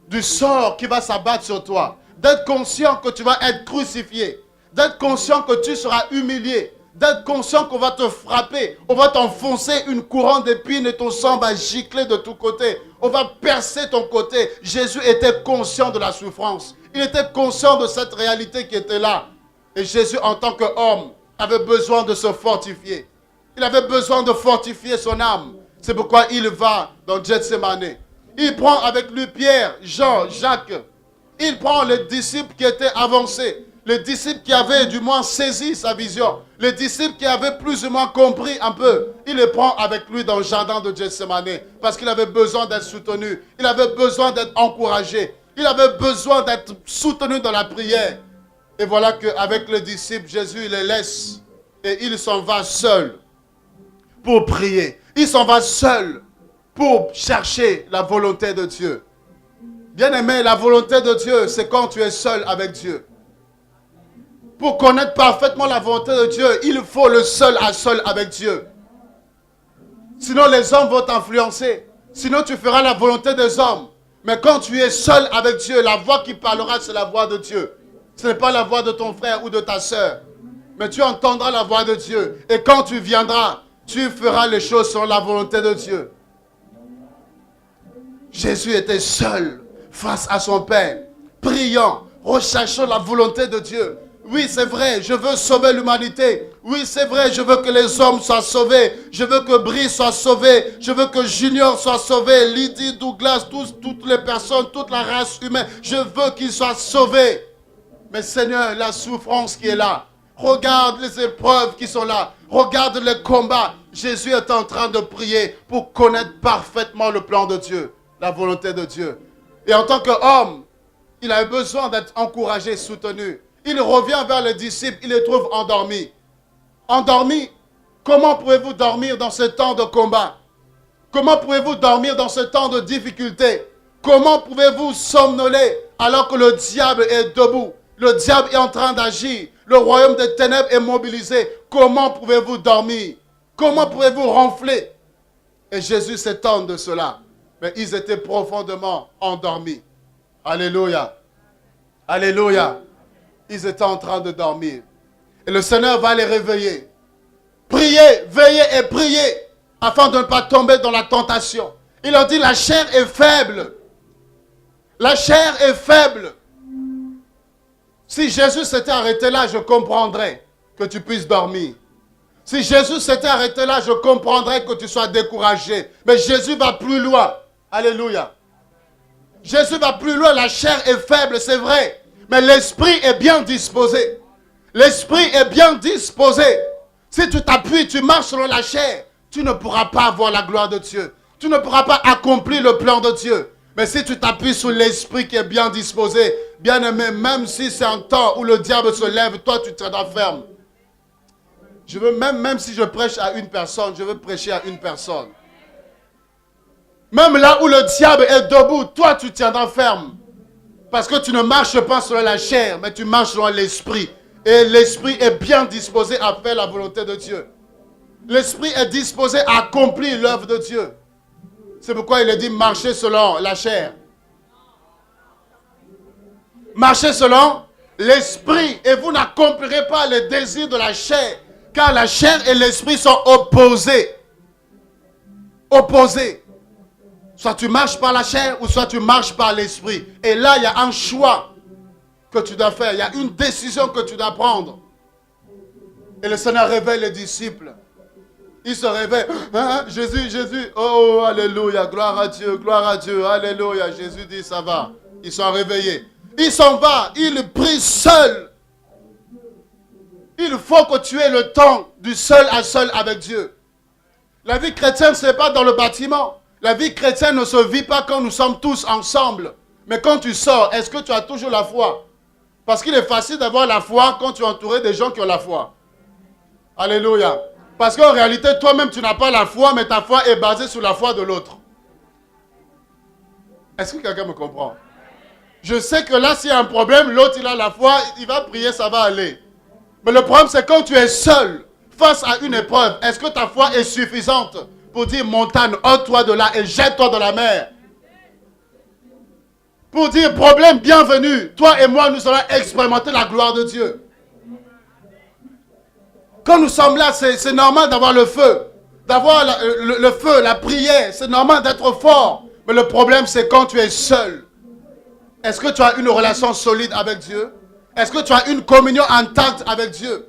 du sort qui va s'abattre sur toi. D'être conscient que tu vas être crucifié. D'être conscient que tu seras humilié. D'être conscient qu'on va te frapper. On va t'enfoncer une couronne d'épines et ton sang va gicler de tous côtés. On va percer ton côté. Jésus était conscient de la souffrance. Il était conscient de cette réalité qui était là. Et Jésus, en tant qu'homme, avait besoin de se fortifier. Il avait besoin de fortifier son âme. C'est pourquoi il va dans Gethsémane. Il prend avec lui Pierre, Jean, Jacques. Il prend les disciples qui étaient avancés. Les disciples qui avaient du moins saisi sa vision. Les disciples qui avaient plus ou moins compris un peu. Il les prend avec lui dans le jardin de Gethsémane. Parce qu'il avait besoin d'être soutenu. Il avait besoin d'être encouragé. Il avait besoin d'être soutenu dans la prière. Et voilà qu'avec les disciples, Jésus les laisse. Et il s'en va seul pour prier. Il s'en va seul pour chercher la volonté de Dieu. Bien-aimé, la volonté de Dieu, c'est quand tu es seul avec Dieu. Pour connaître parfaitement la volonté de Dieu, il faut le seul à seul avec Dieu. Sinon, les hommes vont t'influencer. Sinon, tu feras la volonté des hommes. Mais quand tu es seul avec Dieu, la voix qui parlera, c'est la voix de Dieu. Ce n'est pas la voix de ton frère ou de ta sœur. Mais tu entendras la voix de Dieu. Et quand tu viendras, tu feras les choses selon la volonté de Dieu. Jésus était seul face à son Père, priant, recherchant la volonté de Dieu. Oui, c'est vrai, je veux sauver l'humanité. Oui, c'est vrai, je veux que les hommes soient sauvés. Je veux que Brice soit sauvé. Je veux que Junior soit sauvé. Lydie, Douglas, toutes les personnes, toute la race humaine. Je veux qu'ils soient sauvés. Mais Seigneur, la souffrance qui est là. Regarde les épreuves qui sont là. Regarde les combats. Jésus est en train de prier pour connaître parfaitement le plan de Dieu, la volonté de Dieu. Et en tant qu'homme, il a besoin d'être encouragé, soutenu. Il revient vers les disciples, il les trouve endormis. Endormis? Comment pouvez-vous dormir dans ce temps de combat? Comment pouvez-vous dormir dans ce temps de difficulté? Comment pouvez-vous somnoler alors que le diable est debout? Le diable est en train d'agir. Le royaume des ténèbres est mobilisé. Comment pouvez-vous dormir? Comment pouvez-vous ronfler? Et Jésus s'étonne de cela. Mais ils étaient profondément endormis. Alléluia. Alléluia. Ils étaient en train de dormir. Et le Seigneur va les réveiller. Priez, veillez et priez afin de ne pas tomber dans la tentation. Il leur dit, la chair est faible. La chair est faible. Si Jésus s'était arrêté là, je comprendrais que tu puisses dormir. Si Jésus s'était arrêté là, je comprendrais que tu sois découragé. Mais Jésus va plus loin. Alléluia. Jésus va plus loin. La chair est faible, c'est vrai. Mais l'esprit est bien disposé. L'esprit est bien disposé. Si tu t'appuies, tu marches sur la chair, tu ne pourras pas voir la gloire de Dieu. Tu ne pourras pas accomplir le plan de Dieu. Mais si tu t'appuies sur l'esprit qui est bien disposé, bien aimé, même si c'est un temps où le diable se lève, toi tu tiendras ferme. Je veux même si je prêche à une personne, je veux prêcher à une personne. Même là où le diable est debout, toi tu tiendras ferme. Parce que tu ne marches pas sur la chair, mais tu marches sur l'esprit. Et l'esprit est bien disposé à faire la volonté de Dieu. L'esprit est disposé à accomplir l'œuvre de Dieu. C'est pourquoi il est dit marcher selon la chair. Marchez selon l'esprit. Et vous n'accomplirez pas les désirs de la chair. Car la chair et l'esprit sont opposés. Opposés. Soit tu marches par la chair ou soit tu marches par l'esprit. Et là, il y a un choix que tu dois faire. Il y a une décision que tu dois prendre. Et le Seigneur réveille les disciples. Il se réveille. Hein? Jésus, Jésus. Oh, alléluia. Gloire à Dieu, gloire à Dieu. Alléluia. Jésus dit, ça va. Ils sont réveillés. Il s'en va. Il prie seul. Il faut que tu aies le temps du seul à seul avec Dieu. La vie chrétienne, ce n'est pas dans le bâtiment. La vie chrétienne ne se vit pas quand nous sommes tous ensemble. Mais quand tu sors, est-ce que tu as toujours la foi? Parce qu'il est facile d'avoir la foi quand tu es entouré des gens qui ont la foi. Alléluia. Parce qu'en réalité, toi-même, tu n'as pas la foi, mais ta foi est basée sur la foi de l'autre. Est-ce que quelqu'un me comprend? Je sais que là, s'il y a un problème, l'autre, il a la foi, il va prier, ça va aller. Mais le problème, c'est quand tu es seul, face à une épreuve, est-ce que ta foi est suffisante pour dire, montagne, ôte-toi de là et jette-toi dans la mer? Pour dire, problème, bienvenue, toi et moi, nous allons expérimenter la gloire de Dieu. Quand nous sommes là, c'est normal d'avoir le feu. D'avoir le feu, la prière. C'est normal d'être fort. Mais le problème, c'est quand tu es seul. Est-ce que tu as une relation solide avec Dieu? Est-ce que tu as une communion intacte avec Dieu?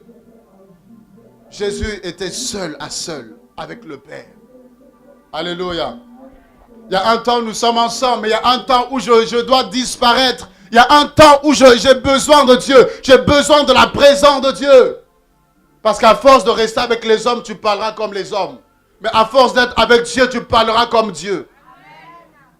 Jésus était seul à seul avec le Père. Alléluia. Il y a un temps où nous sommes ensemble, mais il y a un temps où je dois disparaître. Il y a un temps où j'ai besoin de Dieu. J'ai besoin de la présence de Dieu. Parce qu'à force de rester avec les hommes, tu parleras comme les hommes. Mais à force d'être avec Dieu, tu parleras comme Dieu.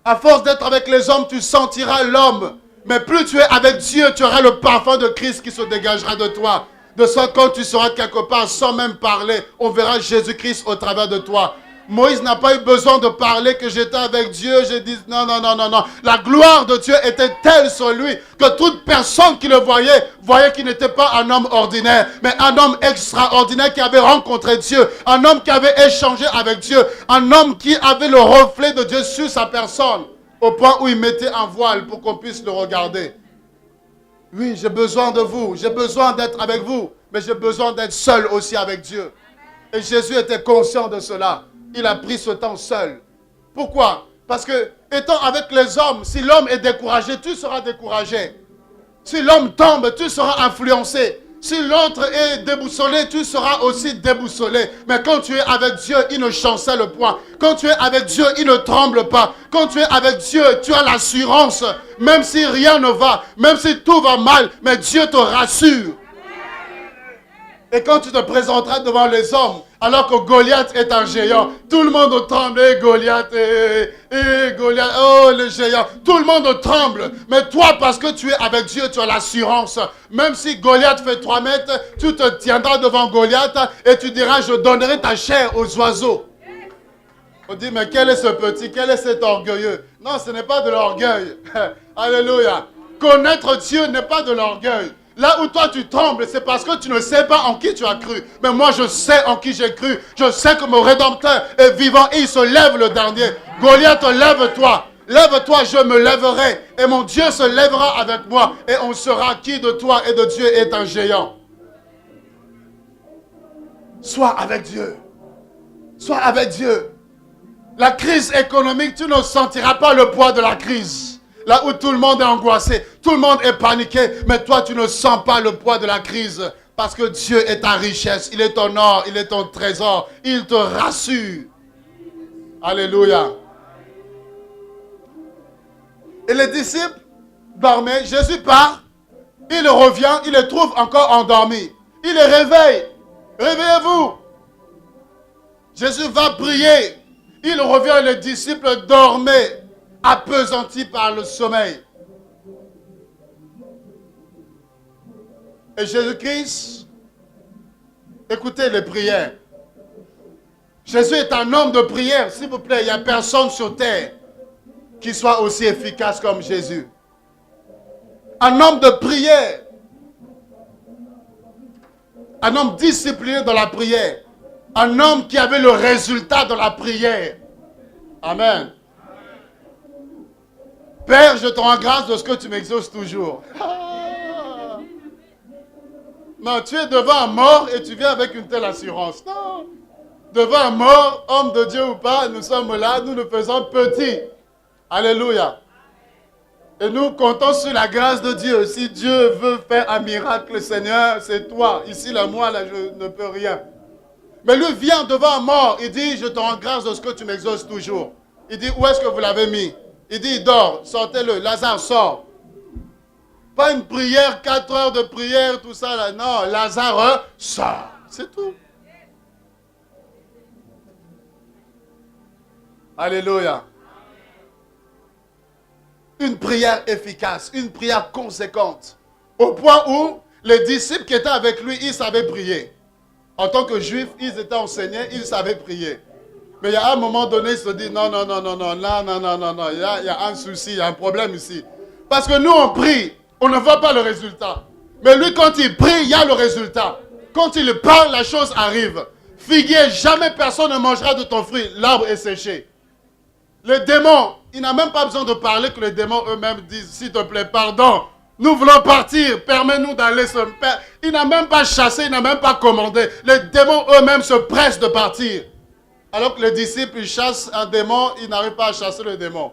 À force d'être avec les hommes, tu sentiras l'homme. Mais plus tu es avec Dieu, tu auras le parfum de Christ qui se dégagera de toi. De sorte que quand tu seras quelque part sans même parler, on verra Jésus-Christ au travers de toi. Moïse n'a pas eu besoin de parler que j'étais avec Dieu. J'ai dit non, non, non, non, non. La gloire de Dieu était telle sur lui que toute personne qui le voyait qu'il n'était pas un homme ordinaire, mais un homme extraordinaire qui avait rencontré Dieu, un homme qui avait échangé avec Dieu, un homme qui avait le reflet de Dieu sur sa personne, au point où il mettait un voile pour qu'on puisse le regarder. Oui, j'ai besoin de vous, j'ai besoin d'être avec vous, mais j'ai besoin d'être seul aussi avec Dieu. Et Jésus était conscient de cela. Il a pris ce temps seul. Pourquoi? Parce que, étant avec les hommes, si l'homme est découragé, tu seras découragé. Si l'homme tombe, tu seras influencé. Si l'autre est déboussolé, tu seras aussi déboussolé. Mais quand tu es avec Dieu, il ne chancelle point. Quand tu es avec Dieu, il ne tremble pas. Quand tu es avec Dieu, tu as l'assurance. Même si rien ne va, même si tout va mal, mais Dieu te rassure. Et quand tu te présenteras devant les hommes, alors que Goliath est un géant, tout le monde tremble. Et Goliath, Goliath, oh le géant, tout le monde tremble. Mais toi, parce que tu es avec Dieu, tu as l'assurance. Même si Goliath fait 3 mètres, tu te tiendras devant Goliath et tu diras, je donnerai ta chair aux oiseaux. On dit, mais quel est ce petit, quel est cet orgueilleux? Non, ce n'est pas de l'orgueil. Alléluia. Connaître Dieu n'est pas de l'orgueil. Là où toi tu trembles, c'est parce que tu ne sais pas en qui tu as cru. Mais moi je sais en qui j'ai cru. Je sais que mon Rédempteur est vivant et il se lève le dernier. Goliath, lève-toi. Lève-toi, je me lèverai. Et mon Dieu se lèvera avec moi. Et on saura qui de toi et de Dieu est un géant. Sois avec Dieu. Sois avec Dieu. La crise économique, tu ne sentiras pas le poids de la crise. Là où tout le monde est angoissé, tout le monde est paniqué, mais toi tu ne sens pas le poids de la crise. Parce que Dieu est ta richesse, il est ton or, il est ton trésor, il te rassure. Alléluia. Et les disciples dormaient, Jésus part, il revient, il les trouve encore endormis. Il les réveille. Réveillez-vous. Jésus va prier. Il revient, les disciples dormaient, appesantis par le sommeil. Et Jésus-Christ, écoutez les prières. Jésus est un homme de prière, s'il vous plaît. Il n'y a personne sur terre qui soit aussi efficace comme Jésus. Un homme de prière. Un homme discipliné dans la prière. Un homme qui avait le résultat de la prière. Amen. Père, je te rends grâce de ce que tu m'exauces toujours. Non, tu es devant un mort et tu viens avec une telle assurance. Non. Devant un mort, homme de Dieu ou pas, nous sommes là, nous nous faisons petits. Alléluia. Et nous comptons sur la grâce de Dieu. Si Dieu veut faire un miracle, Seigneur, c'est toi. Ici, là, moi, là, je ne peux rien. Mais lui vient devant un mort. Il dit, je te rends grâce de ce que tu m'exauces toujours. Il dit, où est-ce que vous l'avez mis? Il dit, il dort. Sortez-le. Lazare sort. Pas une prière, 4 heures de prière, tout ça. Là. Non, Lazare sort. C'est tout. Alléluia. Une prière efficace, une prière conséquente. Au point où les disciples qui étaient avec lui, ils savaient prier. En tant que juifs, ils étaient enseignés, ils savaient prier. Mais il y a un moment donné, ils se disent, non, il y a un souci, il y a un problème ici. Parce que nous, on prie, on ne voit pas le résultat. Mais lui, quand il prie, il y a le résultat. Quand il parle, la chose arrive. Figuier, jamais personne ne mangera de ton fruit, l'arbre est séché. Les démons, il n'a même pas besoin de parler que les démons eux-mêmes disent, s'il te plaît, pardon, nous voulons partir, permets-nous d'aller se perdre. Il n'a même pas chassé, il n'a même pas commandé. Les démons eux-mêmes se pressent de partir. Alors que les disciples, ils chassent un démon, ils n'arrivent pas à chasser le démon.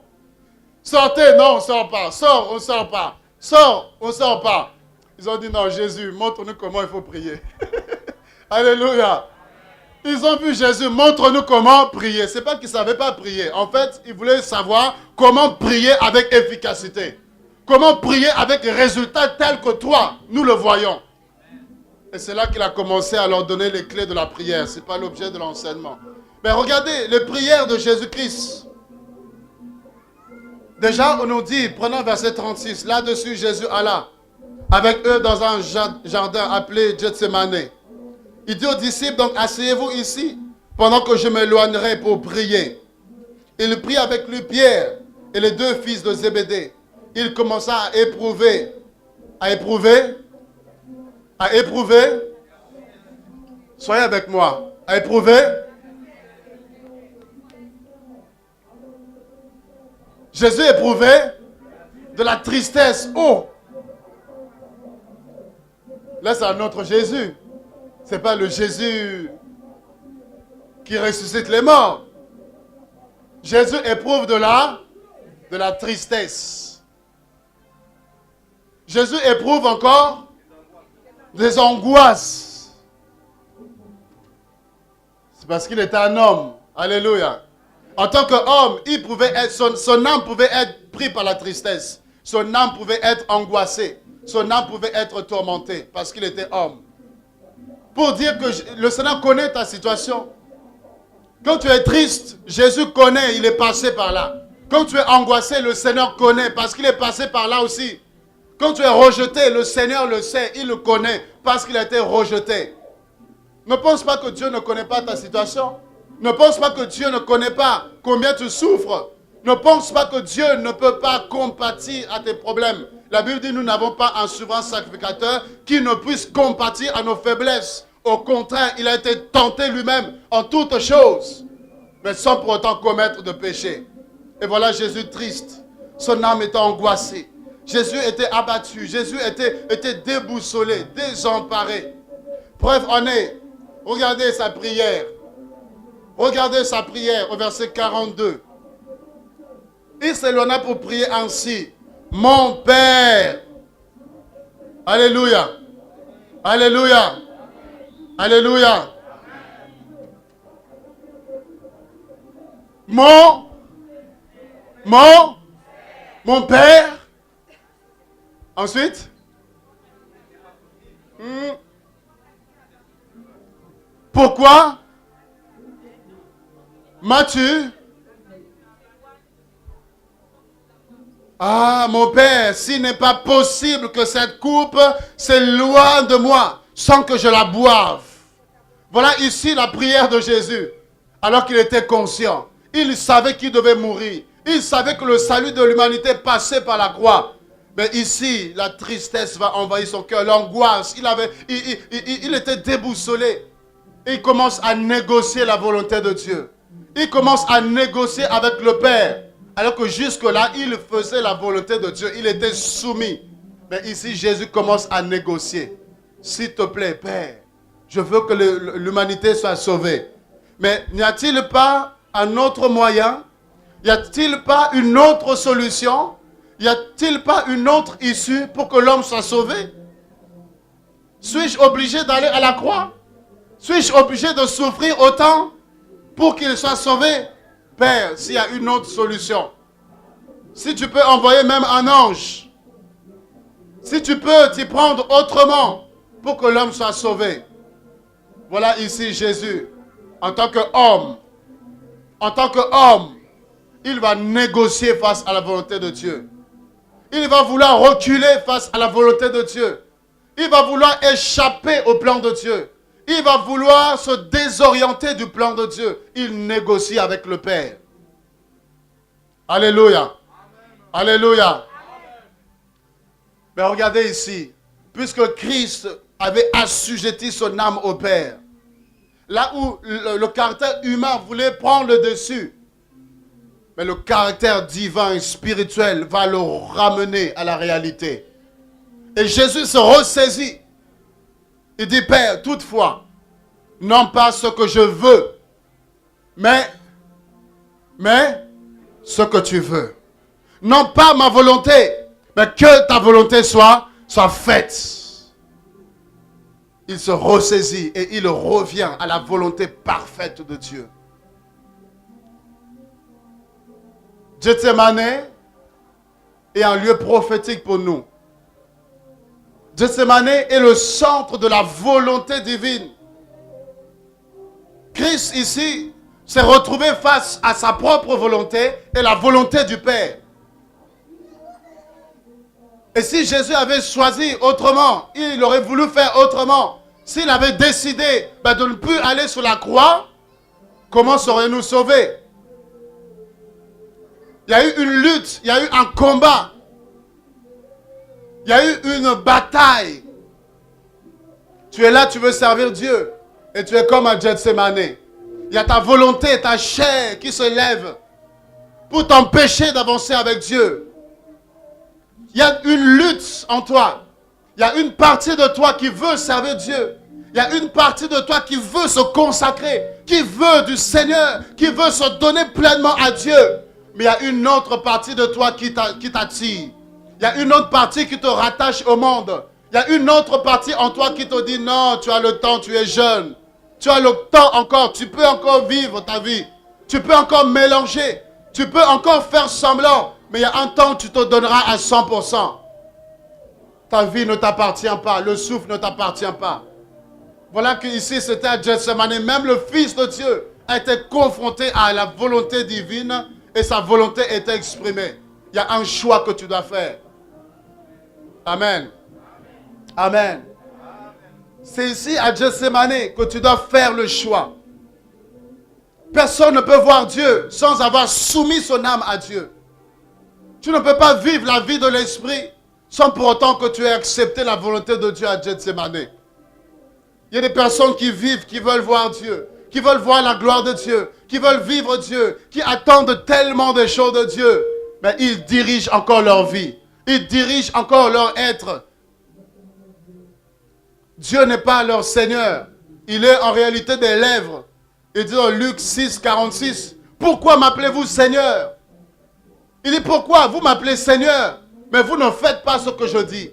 Sortez, non, on ne sort pas. Sors, on ne sort pas. Sors, on ne sort pas. Ils ont dit, non, Jésus, montre-nous comment il faut prier. Alléluia. Ils ont vu Jésus, montre-nous comment prier. Ce n'est pas qu'ils ne savaient pas prier. En fait, ils voulaient savoir comment prier avec efficacité. Comment prier avec résultats tels que toi, nous le voyons. Et c'est là qu'il a commencé à leur donner les clés de la prière. Ce n'est pas l'objet de l'enseignement. Mais regardez, les prières de Jésus-Christ. Déjà, on nous dit, prenons verset 36, là-dessus, Jésus alla avec eux dans un jardin appelé Gethsemane. Il dit aux disciples, donc asseyez-vous ici, pendant que je m'éloignerai pour prier. Il prit avec lui Pierre et les 2 fils de Zébédée. Il commença à éprouver. Soyez avec moi. À éprouver. Jésus éprouvait de la tristesse. Oh! Là, c'est un autre Jésus. Ce n'est pas le Jésus qui ressuscite les morts. Jésus éprouve de la tristesse. Jésus éprouve encore des angoisses. C'est parce qu'il était un homme. Alléluia. En tant qu'homme, son âme pouvait être prise par la tristesse. Son âme pouvait être angoissée. Son âme pouvait être tourmentée parce qu'il était homme. Pour dire que le Seigneur connaît ta situation. Quand tu es triste, Jésus connaît, il est passé par là. Quand tu es angoissé, le Seigneur connaît parce qu'il est passé par là aussi. Quand tu es rejeté, le Seigneur le sait, il le connaît parce qu'il a été rejeté. Ne pense pas que Dieu ne connaît pas ta situation. Ne pense pas que Dieu ne connaît pas combien tu souffres. Ne pense pas que Dieu ne peut pas compatir à tes problèmes. La Bible dit, nous n'avons pas un souverain sacrificateur qui ne puisse compatir à nos faiblesses. Au contraire, il a été tenté lui-même en toutes choses, mais sans pour autant commettre de péché. Et voilà Jésus triste. Son âme était angoissée. Jésus était abattu. Jésus était déboussolé, désemparé. Preuve en est, regardez sa prière. Regardez sa prière au verset 42. Il s'éloigna pour prier ainsi. Mon Père. Alléluia. Alléluia. Alléluia. Mon Père. Ensuite. Pourquoi m'as-tu? Ah, mon Père, s'il n'est pas possible que cette coupe s'éloigne de moi sans que je la boive. Voilà ici la prière de Jésus. Alors qu'il était conscient. Il savait qu'il devait mourir. Il savait que le salut de l'humanité passait par la croix. Mais ici, la tristesse va envahir son cœur, l'angoisse. Il était déboussolé. Il commence à négocier la volonté de Dieu. Il commence à négocier avec le Père. Alors que jusque-là, il faisait la volonté de Dieu. Il était soumis. Mais ici, Jésus commence à négocier. S'il te plaît, Père, je veux que l'humanité soit sauvée. Mais n'y a-t-il pas un autre moyen? Y a-t-il pas une autre solution? Y a-t-il pas une autre issue pour que l'homme soit sauvé? Suis-je obligé d'aller à la croix? Suis-je obligé de souffrir autant pour qu'il soit sauvé? Père, s'il y a une autre solution, si tu peux envoyer même un ange, si tu peux t'y prendre autrement pour que l'homme soit sauvé. Voilà ici Jésus, en tant qu'homme, il va négocier face à la volonté de Dieu. Il va vouloir reculer face à la volonté de Dieu. Il va vouloir échapper au plan de Dieu. Il va vouloir se désorienter du plan de Dieu. Il négocie avec le Père. Alléluia. Alléluia. Mais regardez ici. Puisque Christ avait assujetti son âme au Père. Là où le caractère humain voulait prendre le dessus. Mais le caractère divin et spirituel va le ramener à la réalité. Et Jésus se ressaisit. Il dit, Père, toutefois, non pas ce que je veux, mais ce que tu veux. Non pas ma volonté, mais que ta volonté soit faite. Il se ressaisit et il revient à la volonté parfaite de Dieu. Gethsémane est un lieu prophétique pour nous. Gethsémane est le centre de la volonté divine. Christ ici s'est retrouvé face à sa propre volonté et la volonté du Père. Et si Jésus avait choisi autrement, il aurait voulu faire autrement. S'il avait décidé de ne plus aller sur la croix, comment serions-nous sauvés? Il y a eu une lutte, il y a eu un combat. Il y a eu une bataille. Tu es là, tu veux servir Dieu. Et tu es comme un Gethsémane. Il y a ta volonté, ta chair qui se lève pour t'empêcher d'avancer avec Dieu. Il y a une lutte en toi. Il y a une partie de toi qui veut servir Dieu. Il y a une partie de toi qui veut se consacrer, qui veut du Seigneur, qui veut se donner pleinement à Dieu. Mais il y a une autre partie de toi qui t'attire. Il y a une autre partie qui te rattache au monde. Il y a une autre partie en toi qui te dit non, tu as le temps, tu es jeune. Tu as le temps encore, tu peux encore vivre ta vie. Tu peux encore mélanger. Tu peux encore faire semblant. Mais il y a un temps où tu te donneras à 100%. Ta vie ne t'appartient pas. Le souffle ne t'appartient pas. Voilà qu'ici c'était à Gethsémane. Même le Fils de Dieu a été confronté à la volonté divine et sa volonté était exprimée. Il y a un choix que tu dois faire. Amen. Amen. C'est ici à Gethsémane que tu dois faire le choix. Personne ne peut voir Dieu sans avoir soumis son âme à Dieu. Tu ne peux pas vivre la vie de l'esprit sans pour autant que tu aies accepté la volonté de Dieu à Gethsémane. Il y a des personnes qui vivent, qui veulent voir Dieu, qui veulent voir la gloire de Dieu, qui veulent vivre Dieu, qui attendent tellement des choses de Dieu. Mais ils dirigent encore leur vie. Ils dirigent encore leur être. Dieu n'est pas leur Seigneur. Il est en réalité des lèvres. Il dit dans Luc 6, 46, pourquoi m'appelez-vous Seigneur? Il dit pourquoi vous m'appelez Seigneur mais vous ne faites pas ce que je dis.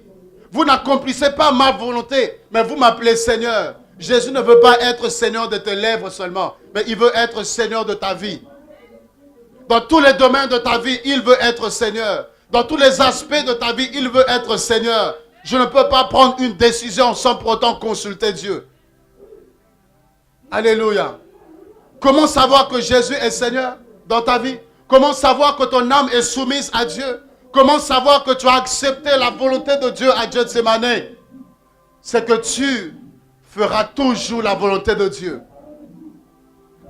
Vous n'accomplissez pas ma volonté, mais vous m'appelez Seigneur. Jésus ne veut pas être Seigneur de tes lèvres seulement, mais il veut être Seigneur de ta vie. Dans tous les domaines de ta vie, il veut être Seigneur. Dans tous les aspects de ta vie, il veut être Seigneur. Je ne peux pas prendre une décision sans pour autant consulter Dieu. Alléluia. Comment savoir que Jésus est Seigneur dans ta vie? Comment savoir que ton âme est soumise à Dieu? Comment savoir que tu as accepté la volonté de Dieu à Gethsémane? C'est que tu feras toujours la volonté de Dieu.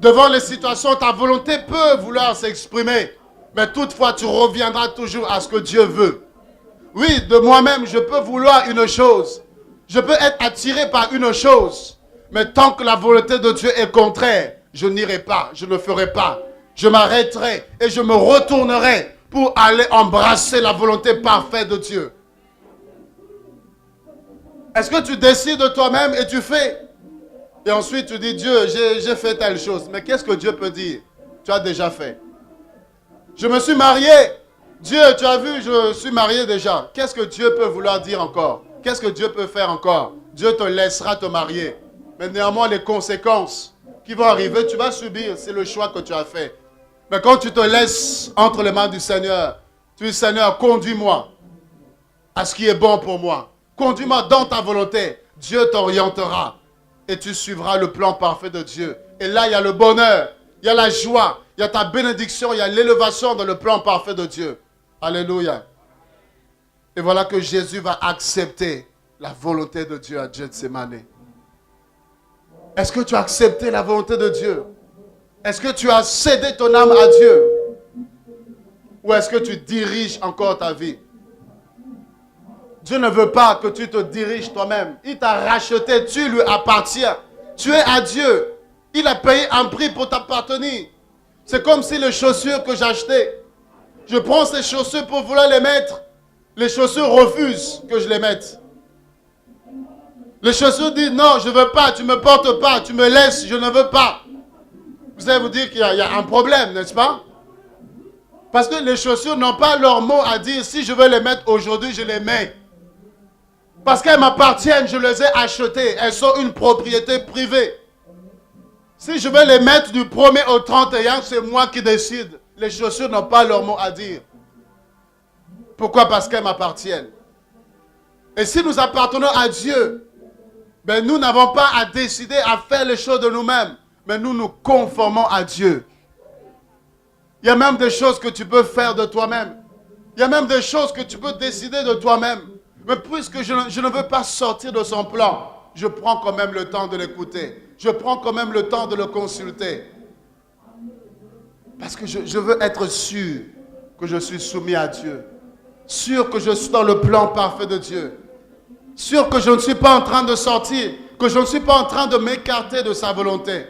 Devant les situations, ta volonté peut vouloir s'exprimer, mais toutefois, tu reviendras toujours à ce que Dieu veut. Oui, de moi-même, je peux vouloir une chose. Je peux être attiré par une chose. Mais tant que la volonté de Dieu est contraire, je n'irai pas, je ne ferai pas. Je m'arrêterai et je me retournerai pour aller embrasser la volonté parfaite de Dieu. Est-ce que tu décides de toi-même et tu fais? Et ensuite tu dis, Dieu, j'ai fait telle chose. Mais qu'est-ce que Dieu peut dire? Tu as déjà fait. Je me suis marié. Dieu, tu as vu, je suis marié déjà. Qu'est-ce que Dieu peut vouloir dire encore? Qu'est-ce que Dieu peut faire encore? Dieu te laissera te marier. Mais néanmoins, les conséquences qui vont arriver, tu vas subir. C'est le choix que tu as fait. Mais quand tu te laisses entre les mains du Seigneur, tu dis, Seigneur, conduis-moi à ce qui est bon pour moi. Conduis-moi dans ta volonté. Dieu t'orientera et tu suivras le plan parfait de Dieu. Et là, il y a le bonheur, il y a la joie, il y a ta bénédiction, il y a l'élévation dans le plan parfait de Dieu. Alléluia. Et voilà que Jésus va accepter la volonté de Dieu à Gethsémane. Est-ce que tu as accepté la volonté de Dieu? Est-ce que tu as cédé ton âme à Dieu? Ou est-ce que tu diriges encore ta vie? Dieu ne veut pas que tu te diriges toi-même. Il t'a racheté, tu lui appartiens. Tu es à Dieu. Il a payé un prix pour t'appartenir. C'est comme si les chaussures que j'achetais, je prends ces chaussures pour vouloir les mettre. Les chaussures refusent que je les mette. Les chaussures disent non, je ne veux pas, tu ne me portes pas, tu me laisses, je ne veux pas. Vous allez vous dire qu'il y a un problème, n'est-ce pas? Parce que les chaussures n'ont pas leur mot à dire. Si je veux les mettre aujourd'hui, je les mets. Parce qu'elles m'appartiennent, je les ai achetées. Elles sont une propriété privée. Si je veux les mettre du 1er au 31, c'est moi qui décide. Les chaussures n'ont pas leur mot à dire. Pourquoi? Parce qu'elles m'appartiennent. Et si nous appartenons à Dieu, ben nous n'avons pas à décider à faire les choses de nous-mêmes, mais nous nous conformons à Dieu. Il y a même des choses que tu peux faire de toi-même. Il y a même des choses que tu peux décider de toi-même. Mais puisque je ne veux pas sortir de son plan, je prends quand même le temps de l'écouter. Je prends quand même le temps de le consulter. Parce que je veux être sûr que je suis soumis à Dieu. Sûr que je suis dans le plan parfait de Dieu. Sûr que je ne suis pas en train de sortir, que je ne suis pas en train de m'écarter de sa volonté.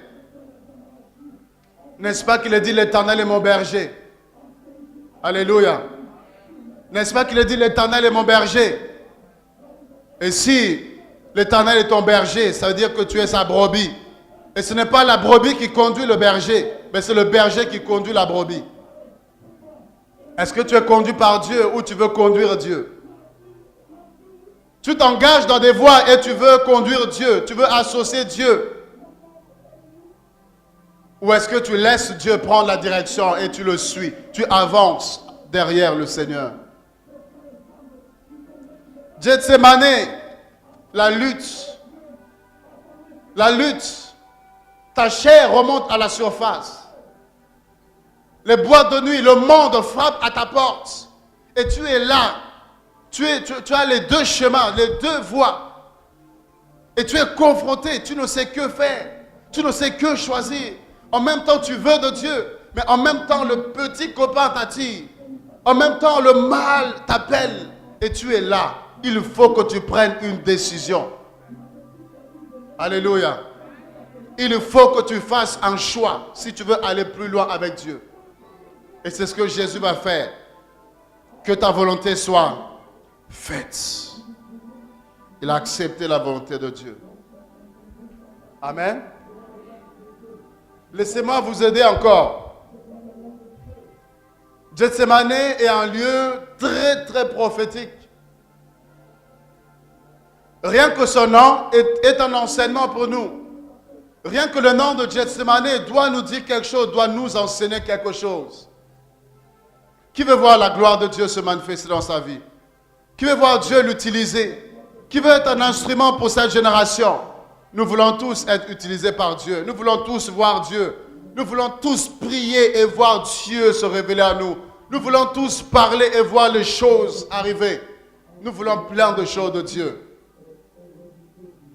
N'est-ce pas qu'il a dit l'Éternel est mon berger? Alléluia. N'est-ce pas qu'il a dit l'Éternel est mon berger? Et si l'Éternel est ton berger, ça veut dire que tu es sa brebis. Et ce n'est pas la brebis qui conduit le berger, mais c'est le berger qui conduit la brebis. Est-ce que tu es conduit par Dieu ou tu veux conduire Dieu? Tu t'engages dans des voies et tu veux conduire Dieu, tu veux associer Dieu. Ou est-ce que tu laisses Dieu prendre la direction et tu le suis? Tu avances derrière le Seigneur. Gethsémane, la lutte, ta chair remonte à la surface. Les boîtes de nuit, le monde frappe à ta porte. Et tu es là. Tu as les deux chemins, les deux voies. Et tu es confronté, tu ne sais que faire. Tu ne sais que choisir. En même temps, tu veux de Dieu. Mais en même temps, le petit copain t'attire. En même temps, le mal t'appelle. Et tu es là. Il faut que tu prennes une décision. Alléluia. Il faut que tu fasses un choix si tu veux aller plus loin avec Dieu. Et c'est ce que Jésus va faire. Que ta volonté soit faite. Il a accepté la volonté de Dieu. Amen. Laissez-moi vous aider encore. Gethsémane est un lieu très très prophétique. Rien que son nom est un enseignement pour nous. Rien que le nom de Gethsemane doit nous dire quelque chose, doit nous enseigner quelque chose. Qui veut voir la gloire de Dieu se manifester dans sa vie? Qui veut voir Dieu l'utiliser? Qui veut être un instrument pour cette génération? Nous voulons tous être utilisés par Dieu. Nous voulons tous voir Dieu. Nous voulons tous prier et voir Dieu se révéler à nous. Nous voulons tous parler et voir les choses arriver. Nous voulons plein de choses de Dieu.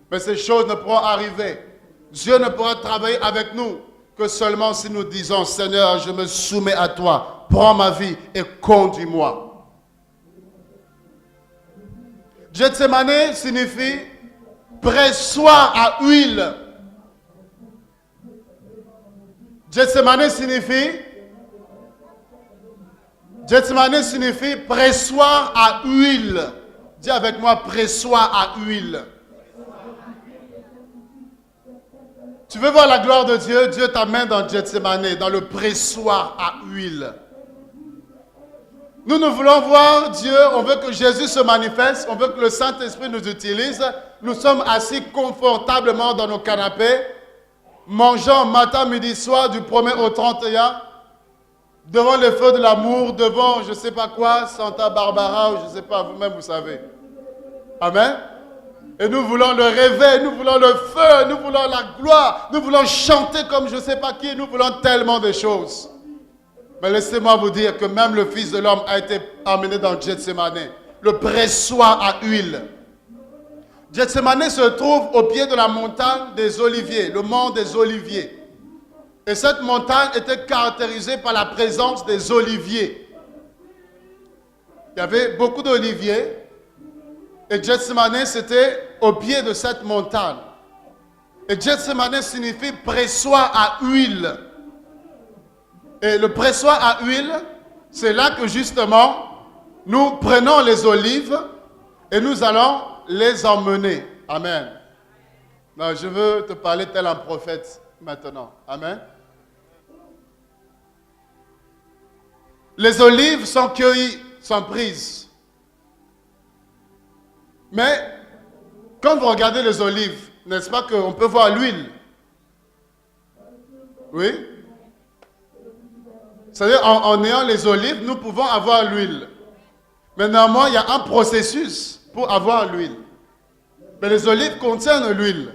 Mais ces choses ne pourront arriver. Dieu ne pourra travailler avec nous que seulement si nous disons, Seigneur, je me soumets à toi, prends ma vie et conduis-moi. Gethsemane signifie pressoir à huile. Gethsemane signifie pressoir à huile. Dis avec moi, pressoir à huile. Tu veux voir la gloire de Dieu? Dieu t'amène dans Gethsemane, dans le pressoir à huile. Nous voulons voir Dieu, on veut que Jésus se manifeste, on veut que le Saint-Esprit nous utilise. Nous sommes assis confortablement dans nos canapés, mangeant matin, midi, soir, du 1er au 31, devant le feu de l'amour, devant je ne sais pas quoi, Santa Barbara, ou je ne sais pas, vous-même vous savez. Amen. Et nous voulons le réveil, nous voulons le feu, nous voulons la gloire, nous voulons chanter comme je ne sais pas qui, nous voulons tellement de choses. Mais laissez-moi vous dire que même le Fils de l'homme a été emmené dans Gethsemane, le pressoir à huile. Gethsemane se trouve au pied de la montagne des Oliviers, le mont des Oliviers. Et cette montagne était caractérisée par la présence des oliviers. Il y avait beaucoup d'oliviers. Et Gethsemane, c'était au pied de cette montagne. Et Gethsemane signifie pressoir à huile. Et le pressoir à huile, c'est là que justement, nous prenons les olives et nous allons les emmener. Amen. Non, je veux te parler tel un prophète maintenant. Amen. Les olives sont cueillies, sont prises. Mais, quand vous regardez les olives, n'est-ce pas qu'on peut voir l'huile? Oui? C'est-à-dire, en ayant les olives, nous pouvons avoir l'huile. Mais néanmoins, il y a un processus pour avoir l'huile. Mais les olives contiennent l'huile.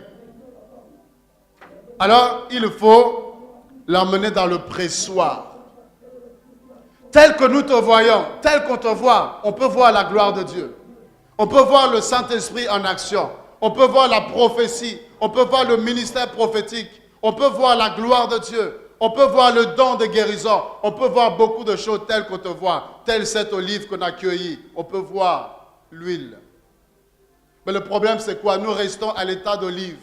Alors, il faut l'emmener dans le pressoir. Tel que nous te voyons, tel qu'on te voit, on peut voir la gloire de Dieu. On peut voir le Saint-Esprit en action. On peut voir la prophétie. On peut voir le ministère prophétique. On peut voir la gloire de Dieu. On peut voir le don de guérison. On peut voir beaucoup de choses telles qu'on te voit. Telle cette olive qu'on a cueillie. On peut voir l'huile. Mais le problème, c'est quoi? Nous restons à l'état d'olive.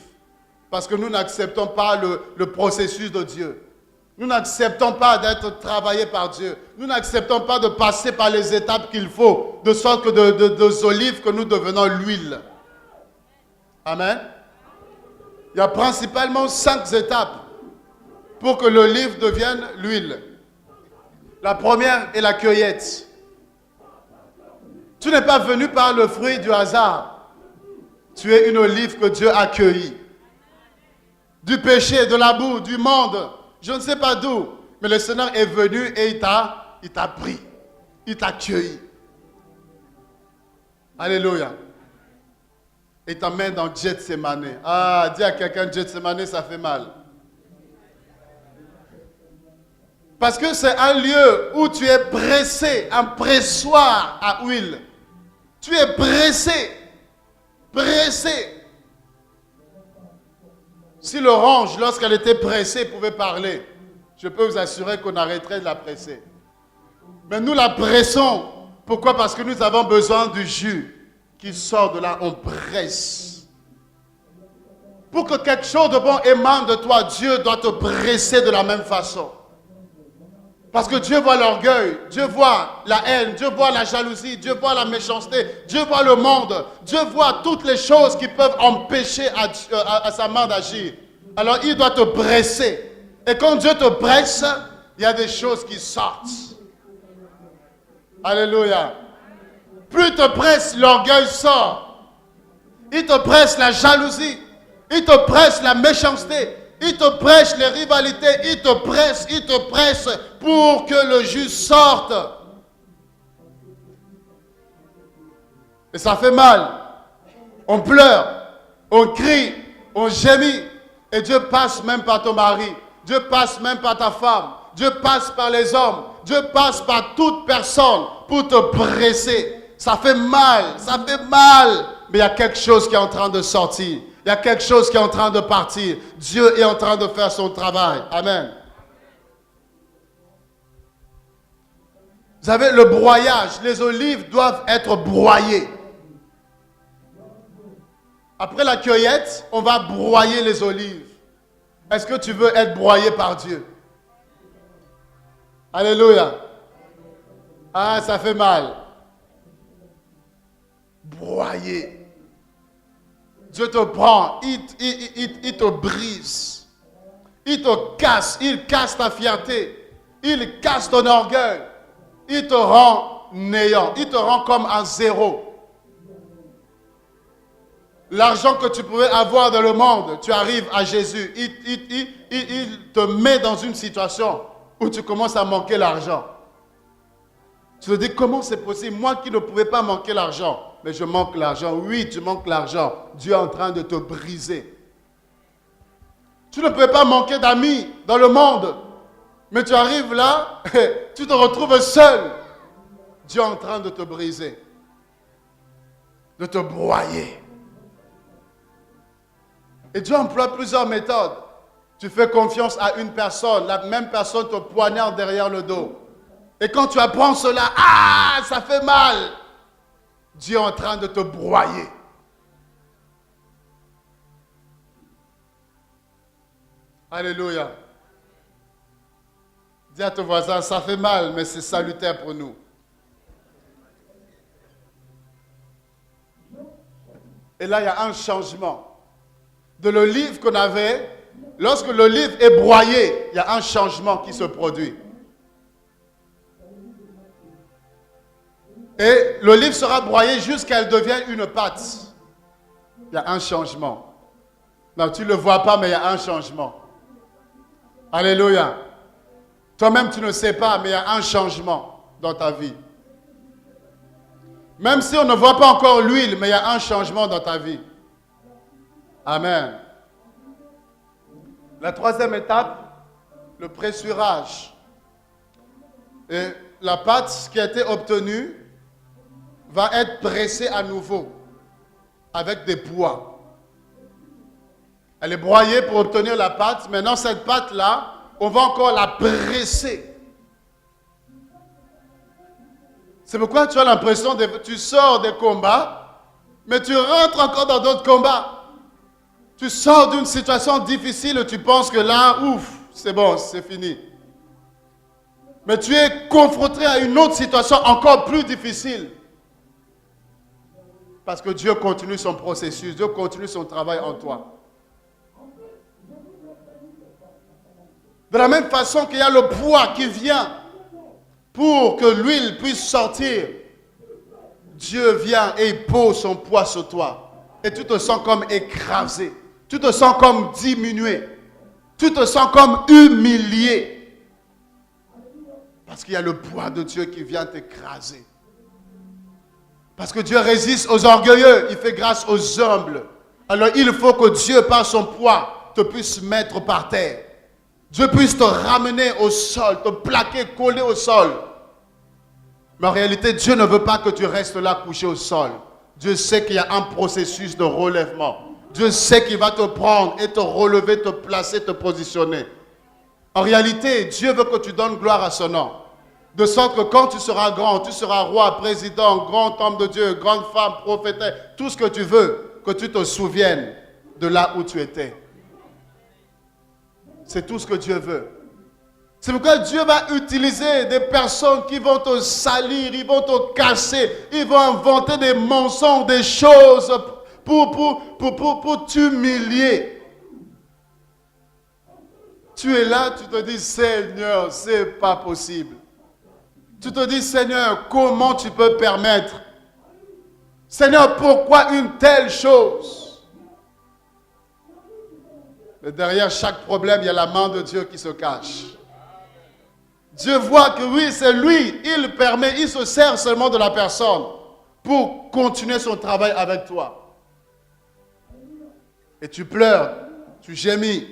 Parce que nous n'acceptons pas le processus de Dieu. Nous n'acceptons pas d'être travaillés par Dieu. Nous n'acceptons pas de passer par les étapes qu'il faut, de sorte que de olives que nous devenons l'huile. Amen. Il y a principalement 5 étapes pour que l'olive devienne l'huile. La première est la cueillette. Tu n'es pas venu par le fruit du hasard. Tu es une olive que Dieu a cueillie. Du péché, de la boue, du monde. Je ne sais pas d'où, mais le Seigneur est venu et il t'a pris. Il t'a cueilli. Alléluia. Et t'emmène dans Gethsemane. Ah, dis à quelqu'un, Gethsemane, ça fait mal. Parce que c'est un lieu où tu es pressé, un pressoir à huile. Tu es pressé. Pressé. Si l'orange, lorsqu'elle était pressée, pouvait parler, je peux vous assurer qu'on arrêterait de la presser. Mais nous la pressons. Pourquoi? Parce que nous avons besoin du jus qui sort de là. On presse. Pour que quelque chose de bon émane de toi, Dieu doit te presser de la même façon. Parce que Dieu voit l'orgueil, Dieu voit la haine, Dieu voit la jalousie, Dieu voit la méchanceté, Dieu voit le monde, Dieu voit toutes les choses qui peuvent empêcher à sa main d'agir. Alors il doit te presser. Et quand Dieu te presse, il y a des choses qui sortent. Alléluia. plus il te presse, l'orgueil sort. Il te presse la jalousie. Il te presse la méchanceté. Il te presse les rivalités. Il te presse pour que le juste sorte. Et ça fait mal. On pleure, on crie, on gémit. Et Dieu passe même par ton mari. Dieu passe même par ta femme. Dieu passe par les hommes. Dieu passe par toute personne pour te presser. Ça fait mal, mais il y a quelque chose qui est en train de sortir. Il y a quelque chose qui est en train de partir. Dieu est en train de faire son travail. Amen. Vous savez, le broyage, les olives doivent être broyées. Après la cueillette, on va broyer les olives. Est-ce que tu veux être broyé par Dieu? Alléluia. Ah, ça fait mal. Broyer. Dieu te prend, il te brise. Il te casse, il casse ta fierté. Il casse ton orgueil. Il te rend néant. Il te rend comme un zéro. L'argent que tu pouvais avoir dans le monde, tu arrives à Jésus. Il te met dans une situation où tu commences à manquer l'argent. Tu te dis, comment c'est possible? Moi qui ne pouvais pas manquer l'argent, mais je manque l'argent. Oui, tu manques l'argent. Dieu est en train de te briser. Tu ne pouvais pas manquer d'amis dans le monde, mais tu arrives là, tu te retrouves seul. Dieu est en train de te briser, de te broyer. Et Dieu emploie plusieurs méthodes. Tu fais confiance à une personne, la même personne te poignarde derrière le dos. Et quand tu apprends cela, ça fait mal. Dieu est en train de te broyer. Alléluia. Dis à ton voisin, ça fait mal, mais c'est salutaire pour nous. Et là, il y a un changement. De l'olive qu'on avait, lorsque l'olive est broyée, il y a un changement qui se produit. Et l'olive sera broyée jusqu'à ce qu'elle devienne une pâte. Il y a un changement. Non, tu ne le vois pas, mais il y a un changement. Alléluia. Toi-même, tu ne sais pas, mais il y a un changement dans ta vie. Même si on ne voit pas encore l'huile, mais il y a un changement dans ta vie. Amen. La troisième étape, le pressurage. Et la pâte qui a été obtenue va être pressée à nouveau avec des poids. Elle est broyée pour obtenir la pâte. Maintenant, cette pâte-là, on va encore la presser. C'est pourquoi tu as l'impression que tu sors des combats, mais tu rentres encore dans d'autres combats. Tu sors d'une situation difficile et tu penses que là, ouf, c'est bon, c'est fini. Mais tu es confronté à une autre situation encore plus difficile. Parce que Dieu continue son processus, Dieu continue son travail en toi. De la même façon qu'il y a le poids qui vient pour que l'huile puisse sortir, Dieu vient et il pose son poids sur toi. Et tu te sens comme écrasé. Tu te sens comme diminué. Tu te sens comme humilié. Parce qu'il y a le poids de Dieu qui vient t'écraser. Parce que Dieu résiste aux orgueilleux. Il fait grâce aux humbles. Alors il faut que Dieu, par son poids, te puisse mettre par terre. Dieu puisse te ramener au sol, te plaquer, coller au sol. Mais en réalité, Dieu ne veut pas que tu restes là couché au sol. Dieu sait qu'il y a un processus de relèvement. Dieu sait qu'il va te prendre et te relever, te placer, te positionner. En réalité, Dieu veut que tu donnes gloire à son nom. De sorte que quand tu seras grand, tu seras roi, président, grand homme de Dieu, grande femme, prophétesse, tout ce que tu veux, que tu te souviennes de là où tu étais. C'est tout ce que Dieu veut. C'est pourquoi Dieu va utiliser des personnes qui vont te salir, ils vont te casser, ils vont inventer des mensonges, des choses pour t'humilier. Tu es là, tu te dis, Seigneur, c'est pas possible. Tu te dis, Seigneur, comment tu peux permettre Seigneur, pourquoi une telle chose? Mais derrière chaque problème, il y a la main de Dieu qui se cache. Dieu voit que oui, c'est lui. Il permet, il se sert seulement de la personne pour continuer son travail avec toi. Et tu pleures, tu gémis.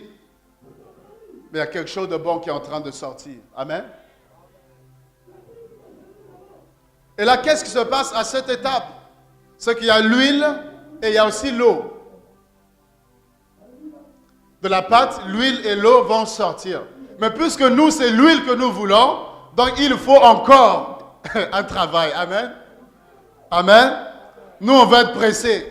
Mais il y a quelque chose de bon qui est en train de sortir. Amen. Et là, qu'est-ce qui se passe à cette étape? C'est qu'il y a l'huile et il y a aussi l'eau. De la pâte, l'huile et l'eau vont sortir. Mais puisque nous, c'est l'huile que nous voulons, donc il faut encore un travail. Amen. Amen. Nous, on va être pressés.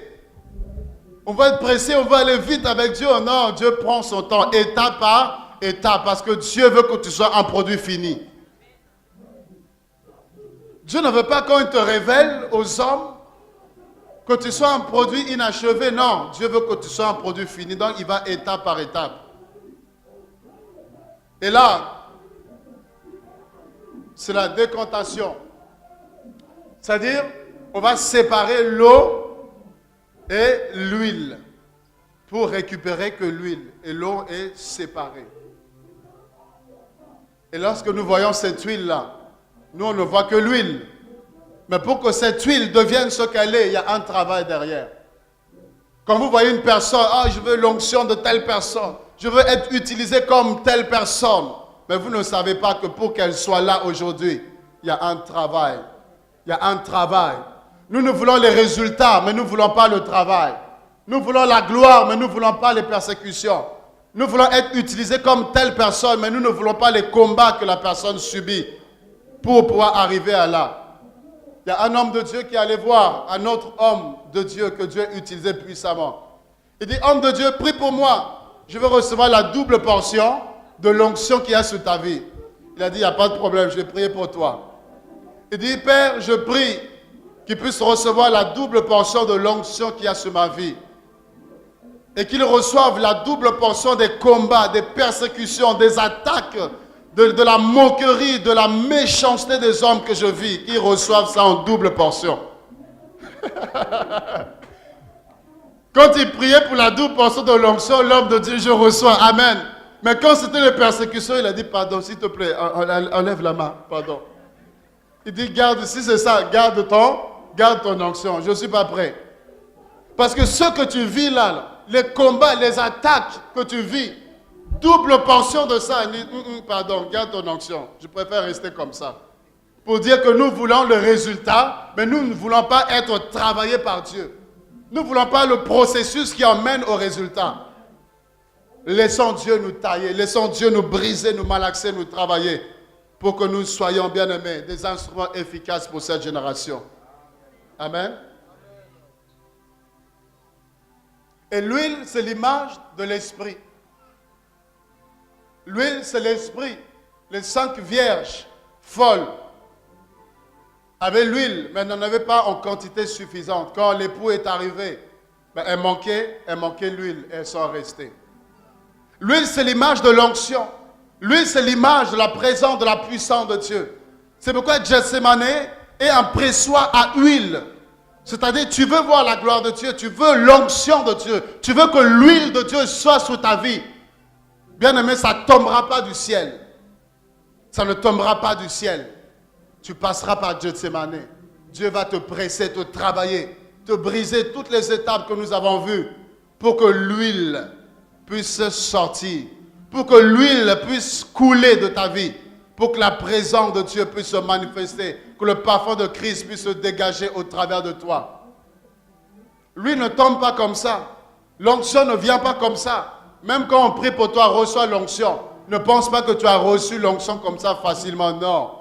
On va être pressés, on va aller vite avec Dieu. Non, Dieu prend son temps, étape par étape, parce que Dieu veut que tu sois un produit fini. Dieu ne veut pas quand il te révèle aux hommes que tu sois un produit inachevé. Non, Dieu veut que tu sois un produit fini. Donc, il va étape par étape. Et là, c'est la décantation. C'est-à-dire, on va séparer l'eau et l'huile pour récupérer que l'huile. Et l'eau est séparée. Et lorsque nous voyons cette huile-là, nous, on ne voit que l'huile. Mais pour que cette huile devienne ce qu'elle est, il y a un travail derrière. Quand vous voyez une personne, je veux l'onction de telle personne, je veux être utilisé comme telle personne. Mais vous ne savez pas que pour qu'elle soit là aujourd'hui, il y a un travail. Il y a un travail. Nous, nous voulons les résultats, mais nous ne voulons pas le travail. Nous voulons la gloire, mais nous ne voulons pas les persécutions. Nous voulons être utilisés comme telle personne, mais nous ne voulons pas les combats que la personne subit pour pouvoir arriver à là. Il y a un homme de Dieu qui allait voir un autre homme de Dieu que Dieu utilisait puissamment. Il dit, homme de Dieu, prie pour moi. Je veux recevoir la double portion de l'onction qu'il y a sur ta vie. Il a dit, il n'y a pas de problème, je vais prier pour toi. Il dit, Père, je prie qu'il puisse recevoir la double portion de l'onction qu'il y a sur ma vie. Et qu'il reçoive la double portion des combats, des persécutions, des attaques, de la moquerie, de la méchanceté des hommes que je vis. Qu'ils reçoivent ça en double portion. Quand il priait pour la double portion de l'onction, l'homme de Dieu, je reçois. Amen. Mais quand c'était les persécutions, il a dit, pardon, s'il te plaît, enlève la main, pardon. Il dit, garde, si c'est ça, garde ton onction. Je ne suis pas prêt. Parce que ce que tu vis là, les combats, les attaques que tu vis, double portion de ça. Il dit, pardon, garde ton onction. Je préfère rester comme ça. Pour dire que nous voulons le résultat, mais nous ne voulons pas être travaillés par Dieu. Nous ne voulons pas le processus qui emmène au résultat. Laissons Dieu nous tailler, laissons Dieu nous briser, nous malaxer, nous travailler pour que nous soyons bien-aimés, des instruments efficaces pour cette génération. Amen. Et l'huile, c'est l'image de l'esprit. L'huile, c'est l'esprit. Les 5 vierges folles avaient l'huile, mais n'en avaient pas en quantité suffisante. Quand l'époux est arrivé, elle manquait l'huile et elles sont restées. L'huile, c'est l'image de l'onction. L'huile, c'est l'image de la présence, de la puissance de Dieu. C'est pourquoi Gethsemane est un pressoir à huile. C'est-à-dire, tu veux voir la gloire de Dieu, tu veux l'onction de Dieu, tu veux que l'huile de Dieu soit sur ta vie. Bien-aimé, ça ne tombera pas du ciel. Ça ne tombera pas du ciel. Tu passeras par Gethsemane. Dieu va te presser, te travailler, te briser toutes les étapes que nous avons vues pour que l'huile puisse sortir, pour que l'huile puisse couler de ta vie, pour que la présence de Dieu puisse se manifester, que le parfum de Christ puisse se dégager au travers de toi. L'huile ne tombe pas comme ça. L'onction ne vient pas comme ça. Même quand on prie pour toi, reçois l'onction. Ne pense pas que tu as reçu l'onction comme ça facilement, non.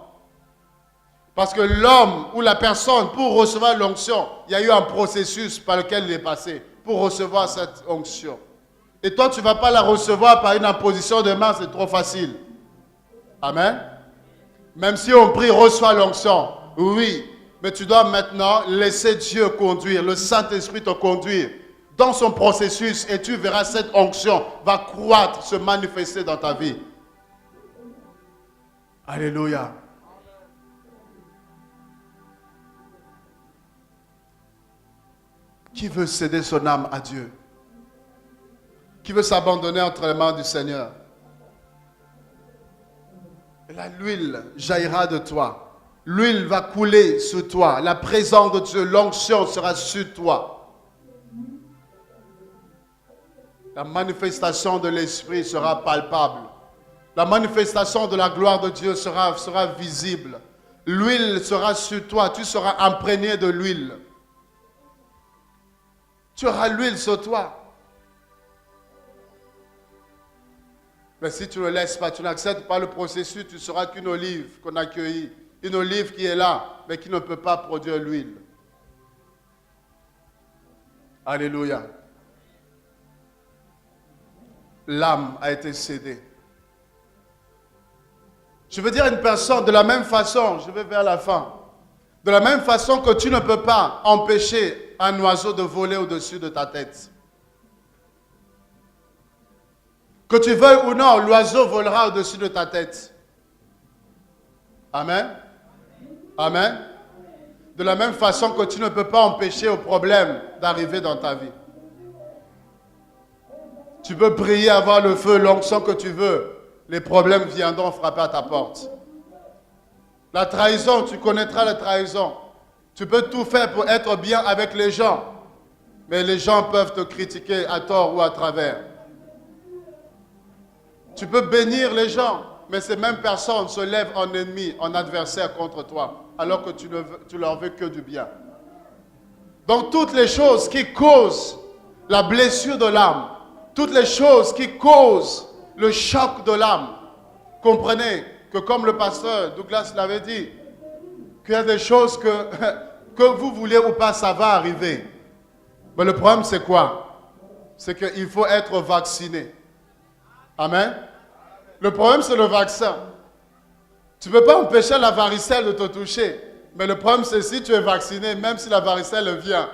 Parce que l'homme ou la personne, pour recevoir l'onction, il y a eu un processus par lequel il est passé pour recevoir cette onction. Et toi, tu ne vas pas la recevoir par une imposition de main, c'est trop facile. Amen. Même si on prie, reçois l'onction. Oui, mais tu dois maintenant laisser Dieu conduire, le Saint-Esprit te conduire dans son processus et tu verras cette onction va croître, se manifester dans ta vie. Alléluia. Qui veut céder son âme à Dieu? Qui veut s'abandonner entre les mains du Seigneur? Et là, l'huile jaillira de toi. L'huile va couler sur toi. La présence de Dieu, l'onction sera sur toi. La manifestation de l'Esprit sera palpable. La manifestation de la gloire de Dieu sera visible. L'huile sera sur toi. Tu seras imprégné de l'huile. Tu auras l'huile sur toi. Mais si tu ne le laisses pas, tu n'acceptes pas le processus, tu seras qu'une olive qu'on a cueillie. Une olive qui est là, mais qui ne peut pas produire l'huile. Alléluia. L'âme a été cédée. Je veux dire à une personne, de la même façon, je vais vers la fin, de la même façon que tu ne peux pas empêcher un oiseau de voler au-dessus de ta tête. Que tu veuilles ou non, l'oiseau volera au-dessus de ta tête. Amen. Amen. De la même façon que tu ne peux pas empêcher au problème d'arriver dans ta vie. Tu peux prier, avoir le feu, l'onction que tu veux. Les problèmes viendront frapper à ta porte. La trahison, tu connaîtras la trahison. Tu peux tout faire pour être bien avec les gens. Mais les gens peuvent te critiquer à tort ou à travers. Tu peux bénir les gens, mais ces mêmes personnes se lèvent en ennemi, en adversaire contre toi, alors que tu leur veux que du bien. Donc toutes les choses qui causent la blessure de l'âme, toutes les choses qui causent le choc de l'âme, comprenez que comme le pasteur Douglas l'avait dit, qu'il y a des choses que vous voulez ou pas, ça va arriver. Mais le problème c'est quoi? C'est qu'il faut être vacciné. Amen. Le problème, c'est le vaccin. Tu ne peux pas empêcher la varicelle de te toucher. Mais le problème, c'est si tu es vacciné, même si la varicelle vient.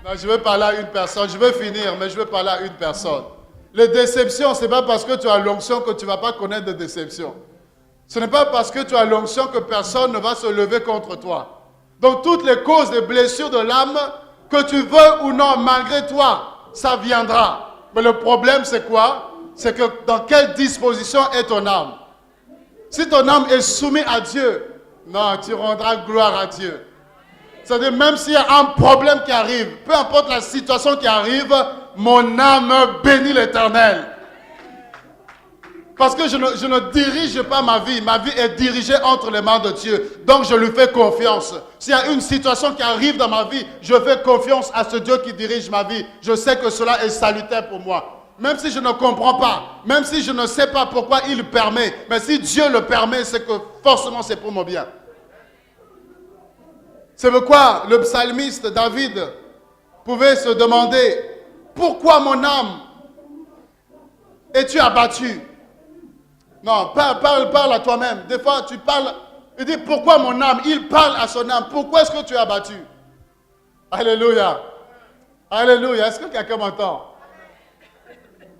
Non, je vais parler à une personne. Je vais finir, mais je vais parler à une personne. Les déceptions, ce n'est pas parce que tu as l'onction que tu ne vas pas connaître de déception. Ce n'est pas parce que tu as l'onction que personne ne va se lever contre toi. Donc, toutes les causes des blessures de l'âme, que tu veux ou non, malgré toi, ça viendra. Mais le problème, c'est quoi? C'est que dans quelle disposition est ton âme? Si ton âme est soumise à Dieu, non, tu rendras gloire à Dieu. C'est-à-dire, même s'il y a un problème qui arrive, peu importe la situation qui arrive, mon âme bénit l'Éternel. Parce que je ne dirige pas ma vie est dirigée entre les mains de Dieu. Donc je lui fais confiance. S'il y a une situation qui arrive dans ma vie, je fais confiance à ce Dieu qui dirige ma vie. Je sais que cela est salutaire pour moi. Même si je ne comprends pas, même si je ne sais pas pourquoi il le permet, mais si Dieu le permet, c'est que forcément c'est pour mon bien. C'est pourquoi le psalmiste David pouvait se demander, pourquoi mon âme es-tu abattue? Non, parle à toi-même. Des fois tu parles, il dit pourquoi mon âme? Il parle à son âme. Pourquoi est-ce que tu es abattu? Alléluia. Alléluia. Est-ce que quelqu'un m'entend?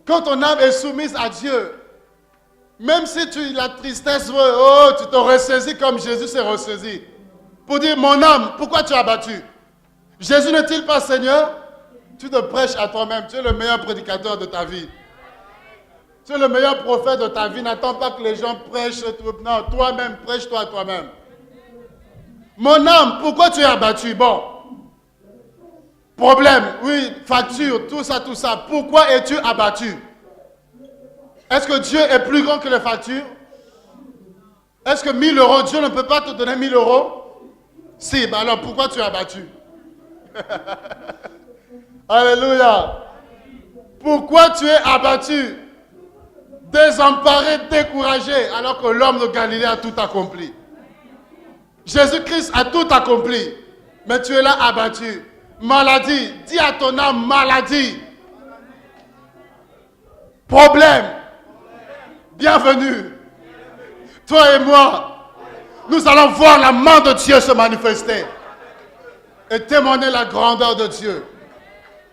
Quand ton âme est soumise à Dieu, même si la tristesse veut, oh, tu te ressaisis comme Jésus s'est ressaisi. Pour dire, mon âme, pourquoi tu es abattu? Jésus n'est-il pas Seigneur? Tu te prêches à toi-même. Tu es le meilleur prédicateur de ta vie. Tu es le meilleur prophète de ta vie. N'attends pas que les gens prêchent. Non, toi-même, prêche-toi à toi-même. Mon âme, pourquoi tu es abattu? Bon. Problème, oui, facture, tout ça. Pourquoi es-tu abattu? Est-ce que Dieu est plus grand que les factures? Est-ce que 1000 euros, Dieu ne peut pas te donner 1000 euros? Si, ben alors pourquoi tu es abattu? Alléluia. Pourquoi tu es abattu? Désemparé, découragé, alors que l'homme de Galilée a tout accompli. Jésus-Christ a tout accompli, mais tu es là abattu. Maladie, dis à ton âme maladie. Problème, bienvenue. Toi et moi, nous allons voir la main de Dieu se manifester et témoigner la grandeur de Dieu.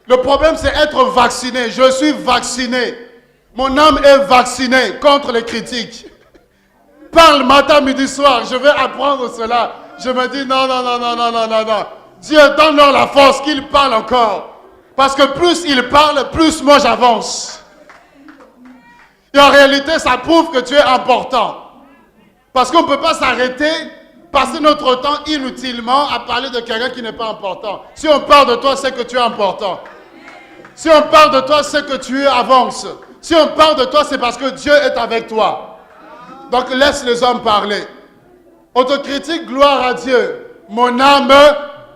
Le problème, c'est être vacciné. Je suis vacciné. Mon âme est vaccinée contre les critiques. Parle matin, midi, soir. Je vais apprendre cela. Je me dis non. Dieu, donne-leur la force qu'ils parlent encore. Parce que plus ils parlent, plus moi j'avance. Et en réalité, ça prouve que tu es important. Parce qu'on ne peut pas s'arrêter, passer notre temps inutilement à parler de quelqu'un qui n'est pas important. Si on parle de toi, c'est que tu es important. Si on parle de toi, c'est que tu avances. Si on parle de toi, c'est parce que Dieu est avec toi. Donc laisse les hommes parler. Autocritique, gloire à Dieu. Mon âme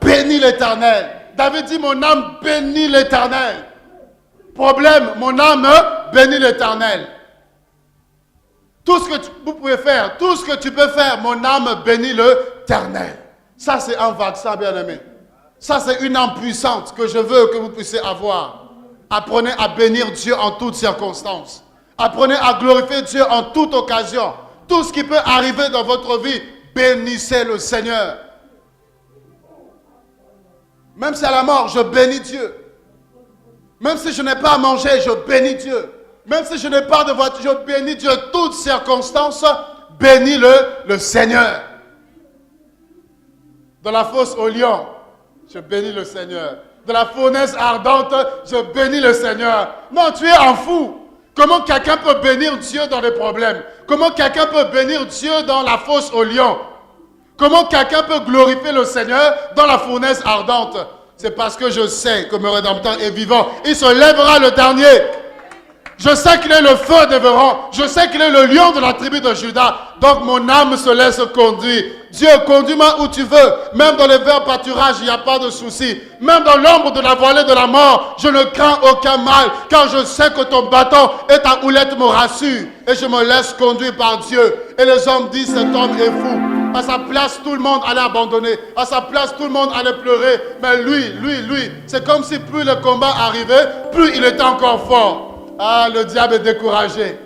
bénit l'Éternel. David dit, mon âme bénit l'Éternel. Problème, mon âme bénit l'Éternel. Tout ce que vous pouvez faire, tout ce que tu peux faire, mon âme bénit l'Éternel. Ça, c'est un vaccin, bien-aimé. Ça, c'est une âme puissante que je veux que vous puissiez avoir. Apprenez à bénir Dieu en toutes circonstances. Apprenez à glorifier Dieu en toute occasion. Tout ce qui peut arriver dans votre vie, bénissez le Seigneur. Même si à la mort, je bénis Dieu. Même si je n'ai pas à manger, je bénis Dieu. Même si je n'ai pas de voiture, je bénis Dieu. Toutes circonstances, bénis le Seigneur. Dans la fosse au lion, je bénis le Seigneur. De la fournaise ardente, je bénis le Seigneur. Non, tu es un fou. Comment quelqu'un peut bénir Dieu dans les problèmes? Comment quelqu'un peut bénir Dieu dans la fosse au lion? Comment quelqu'un peut glorifier le Seigneur dans la fournaise ardente? C'est parce que je sais que mon Rédempteur est vivant. Il se lèvera le dernier. Je sais qu'il est le feu dévorant. Je sais qu'il est le lion de la tribu de Juda. Donc mon âme se laisse conduire. Dieu, conduis-moi où tu veux. Même dans les verts pâturages, il n'y a pas de souci. Même dans l'ombre de la vallée de la mort, je ne crains aucun mal. Car je sais que ton bâton et ta houlette me rassurent. Et je me laisse conduire par Dieu. Et les hommes disent, cet homme est fou. À sa place, tout le monde allait abandonner. À sa place, tout le monde allait pleurer. Mais lui, c'est comme si plus le combat arrivait, plus il était encore fort. Ah, le diable est découragé.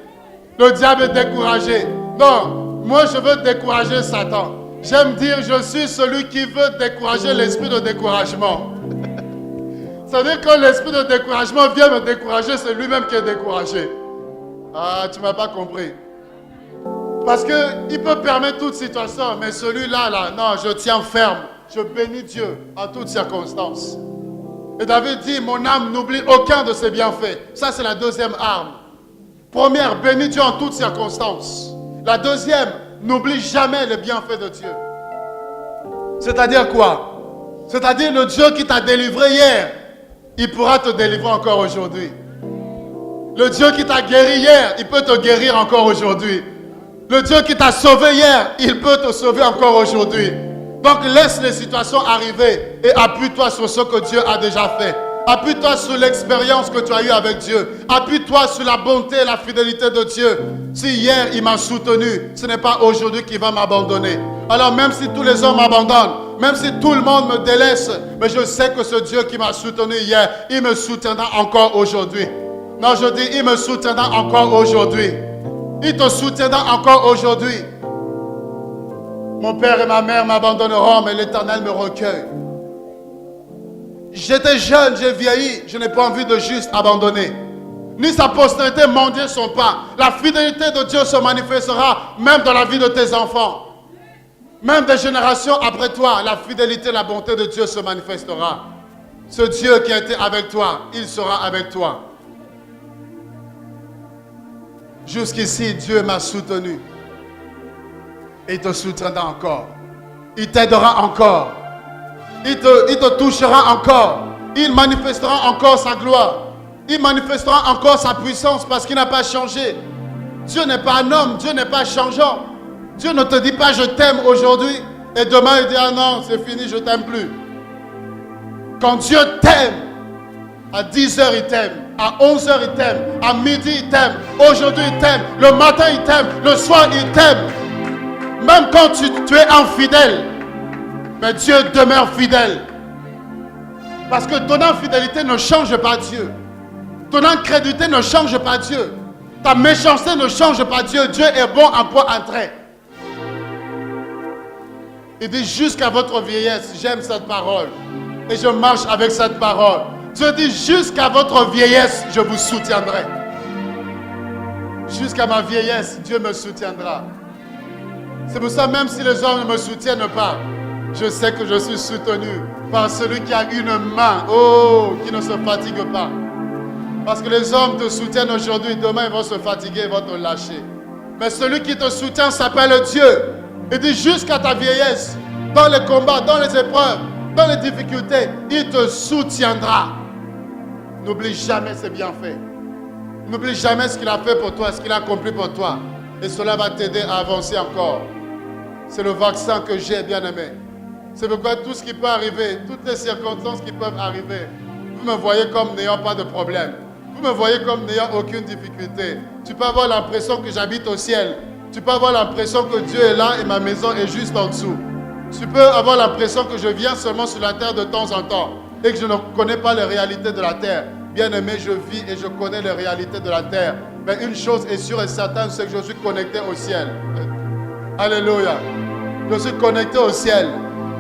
Le diable est découragé. Non, moi je veux décourager Satan. J'aime dire, je suis celui qui veut décourager l'esprit de découragement. Ça veut dire que quand l'esprit de découragement vient me décourager, c'est lui-même qui est découragé. Ah, tu ne m'as pas compris. Parce qu'il peut permettre toute situation, mais celui-là, non, je tiens ferme. Je bénis Dieu en toutes circonstances. Et David dit, mon âme n'oublie aucun de ses bienfaits. Ça, c'est la deuxième arme. Première, bénis Dieu en toutes circonstances. La deuxième, n'oublie jamais les bienfaits de Dieu. C'est-à-dire quoi? C'est-à-dire le Dieu qui t'a délivré hier, il pourra te délivrer encore aujourd'hui. Le Dieu qui t'a guéri hier, il peut te guérir encore aujourd'hui. Le Dieu qui t'a sauvé hier, il peut te sauver encore aujourd'hui. Donc laisse les situations arriver et appuie-toi sur ce que Dieu a déjà fait. Appuie-toi sur l'expérience que tu as eue avec Dieu. Appuie-toi sur la bonté et la fidélité de Dieu. Si hier il m'a soutenu, ce n'est pas aujourd'hui qu'il va m'abandonner. Alors même si tous les hommes m'abandonnent, même si tout le monde me délaisse, mais je sais que ce Dieu qui m'a soutenu hier, il me soutiendra encore aujourd'hui. Non, je dis, il me soutiendra encore aujourd'hui. Il te soutiendra encore aujourd'hui. Mon père et ma mère m'abandonneront, mais l'Éternel me recueille. J'étais jeune, j'ai vieilli, je n'ai pas envie de juste abandonner. Ni sa postérité mendier son pain. La fidélité de Dieu se manifestera même dans la vie de tes enfants. Même des générations après toi, la fidélité, la bonté de Dieu se manifestera. Ce Dieu qui a été avec toi, il sera avec toi. Jusqu'ici, Dieu m'a soutenu. Et il te soutiendra encore. Il t'aidera encore. Il te touchera encore. Il manifestera encore sa gloire. Il manifestera encore sa puissance parce qu'il n'a pas changé. Dieu n'est pas un homme. Dieu n'est pas changeant. Dieu ne te dit pas je t'aime aujourd'hui et demain il dit ah non c'est fini je t'aime plus. Quand Dieu t'aime, à 10h il t'aime, à 11h il t'aime, à midi il t'aime, aujourd'hui il t'aime, le matin il t'aime, le soir il t'aime. Même quand tu es infidèle, mais Dieu demeure fidèle. Parce que ton infidélité ne change pas Dieu. Ton incrédulité ne change pas Dieu. Ta méchanceté ne change pas Dieu. Dieu est bon en point en trait. Il dit jusqu'à votre vieillesse, j'aime cette parole. Et je marche avec cette parole. Dieu dit jusqu'à votre vieillesse, je vous soutiendrai. Jusqu'à ma vieillesse, Dieu me soutiendra. C'est pour ça, même si les hommes ne me soutiennent pas, je sais que je suis soutenu par celui qui a une main, oh, qui ne se fatigue pas. Parce que les hommes te soutiennent aujourd'hui, demain ils vont se fatiguer, ils vont te lâcher. Mais celui qui te soutient s'appelle Dieu. Il dit jusqu'à ta vieillesse, dans les combats, dans les épreuves, dans les difficultés, il te soutiendra. N'oublie jamais ses bienfaits. N'oublie jamais ce qu'il a fait pour toi, ce qu'il a accompli pour toi. Et cela va t'aider à avancer encore. C'est le vaccin que j'ai, bien-aimé. C'est pourquoi tout ce qui peut arriver, toutes les circonstances qui peuvent arriver, vous me voyez comme n'ayant pas de problème. Vous me voyez comme n'ayant aucune difficulté. Tu peux avoir l'impression que j'habite au ciel. Tu peux avoir l'impression que Dieu est là et ma maison est juste en dessous. Tu peux avoir l'impression que je viens seulement sur la terre de temps en temps et que je ne connais pas les réalités de la terre. Bien-aimé, je vis et je connais les réalités de la terre. Mais une chose est sûre et certaine, c'est que je suis connecté au ciel. Alléluia. Je suis connecté au ciel.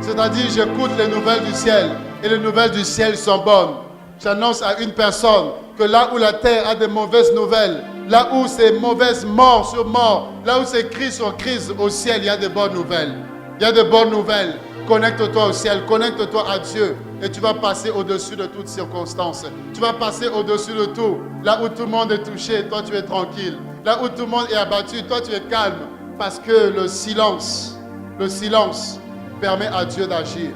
C'est-à-dire, j'écoute les nouvelles du ciel. Et les nouvelles du ciel sont bonnes. J'annonce à une personne que là où la terre a des mauvaises nouvelles, là où c'est mauvaise mort sur mort, là où c'est crise sur crise, au ciel, il y a de bonnes nouvelles. Il y a de bonnes nouvelles. Connecte-toi au ciel, connecte-toi à Dieu et tu vas passer au-dessus de toutes circonstances. Tu vas passer au-dessus de tout. Là où tout le monde est touché, toi tu es tranquille. Là où tout le monde est abattu, toi tu es calme. Parce que le silence permet à Dieu d'agir.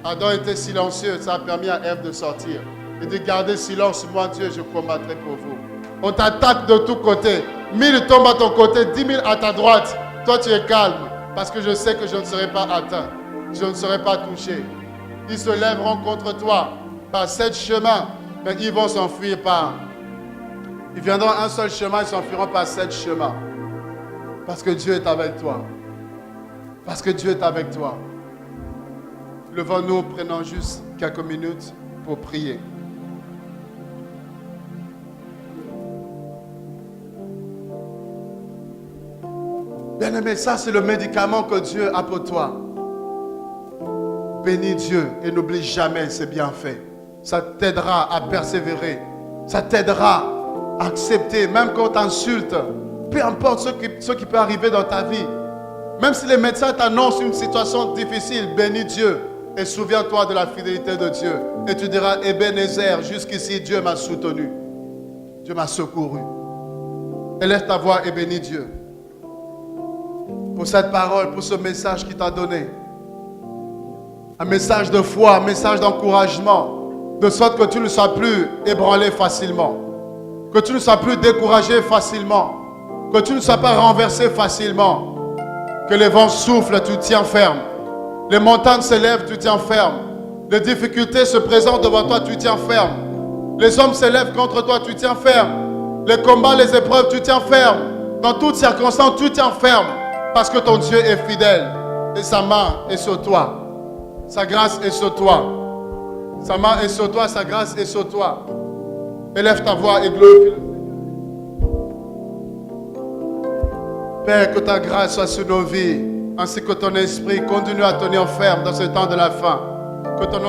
Adam était silencieux, ça a permis à Ève de sortir. Et de garder silence, moi Dieu, je combattrai pour vous. On t'attaque de tous côtés. 1000 tombent à ton côté, 10 000 à ta droite. Toi tu es calme. Parce que je sais que je ne serai pas atteint. Je ne serai pas touché. Ils se lèveront contre toi par 7 chemins, mais ils vont s'enfuir par. Ils viendront un seul chemin, ils s'enfuiront par 7 chemins. Parce que Dieu est avec toi. Parce que Dieu est avec toi. Levons-nous, prenons juste quelques minutes pour prier. Bien-aimé, ça c'est le médicament que Dieu a pour toi. Bénis Dieu et n'oublie jamais ses bienfaits. Ça t'aidera à persévérer. Ça t'aidera à accepter, même quand on t'insulte. Peu importe ce qui peut arriver dans ta vie. Même si les médecins t'annoncent une situation difficile, bénis Dieu. Et souviens-toi de la fidélité de Dieu. Et tu diras, Ebenezer, jusqu'ici Dieu m'a soutenu. Dieu m'a secouru. Élève ta voix et bénis Dieu. Pour cette parole, pour ce message qu'il t'a donné. Un message de foi, un message d'encouragement, de sorte que tu ne sois plus ébranlé facilement, que tu ne sois plus découragé facilement, que tu ne sois pas renversé facilement, que les vents soufflent, tu tiens ferme, les montagnes s'élèvent, tu tiens ferme, les difficultés se présentent devant toi, tu tiens ferme, les hommes s'élèvent contre toi, tu tiens ferme, les combats, les épreuves, tu tiens ferme, dans toutes circonstances, tu tiens ferme, parce que ton Dieu est fidèle et sa main est sur toi. Sa grâce est sur toi. Sa main est sur toi, sa grâce est sur toi. Élève ta voix et glorifie. Père, que ta grâce soit sur nos vies, ainsi que ton esprit continue à tenir ferme dans ce temps de la fin. Que ton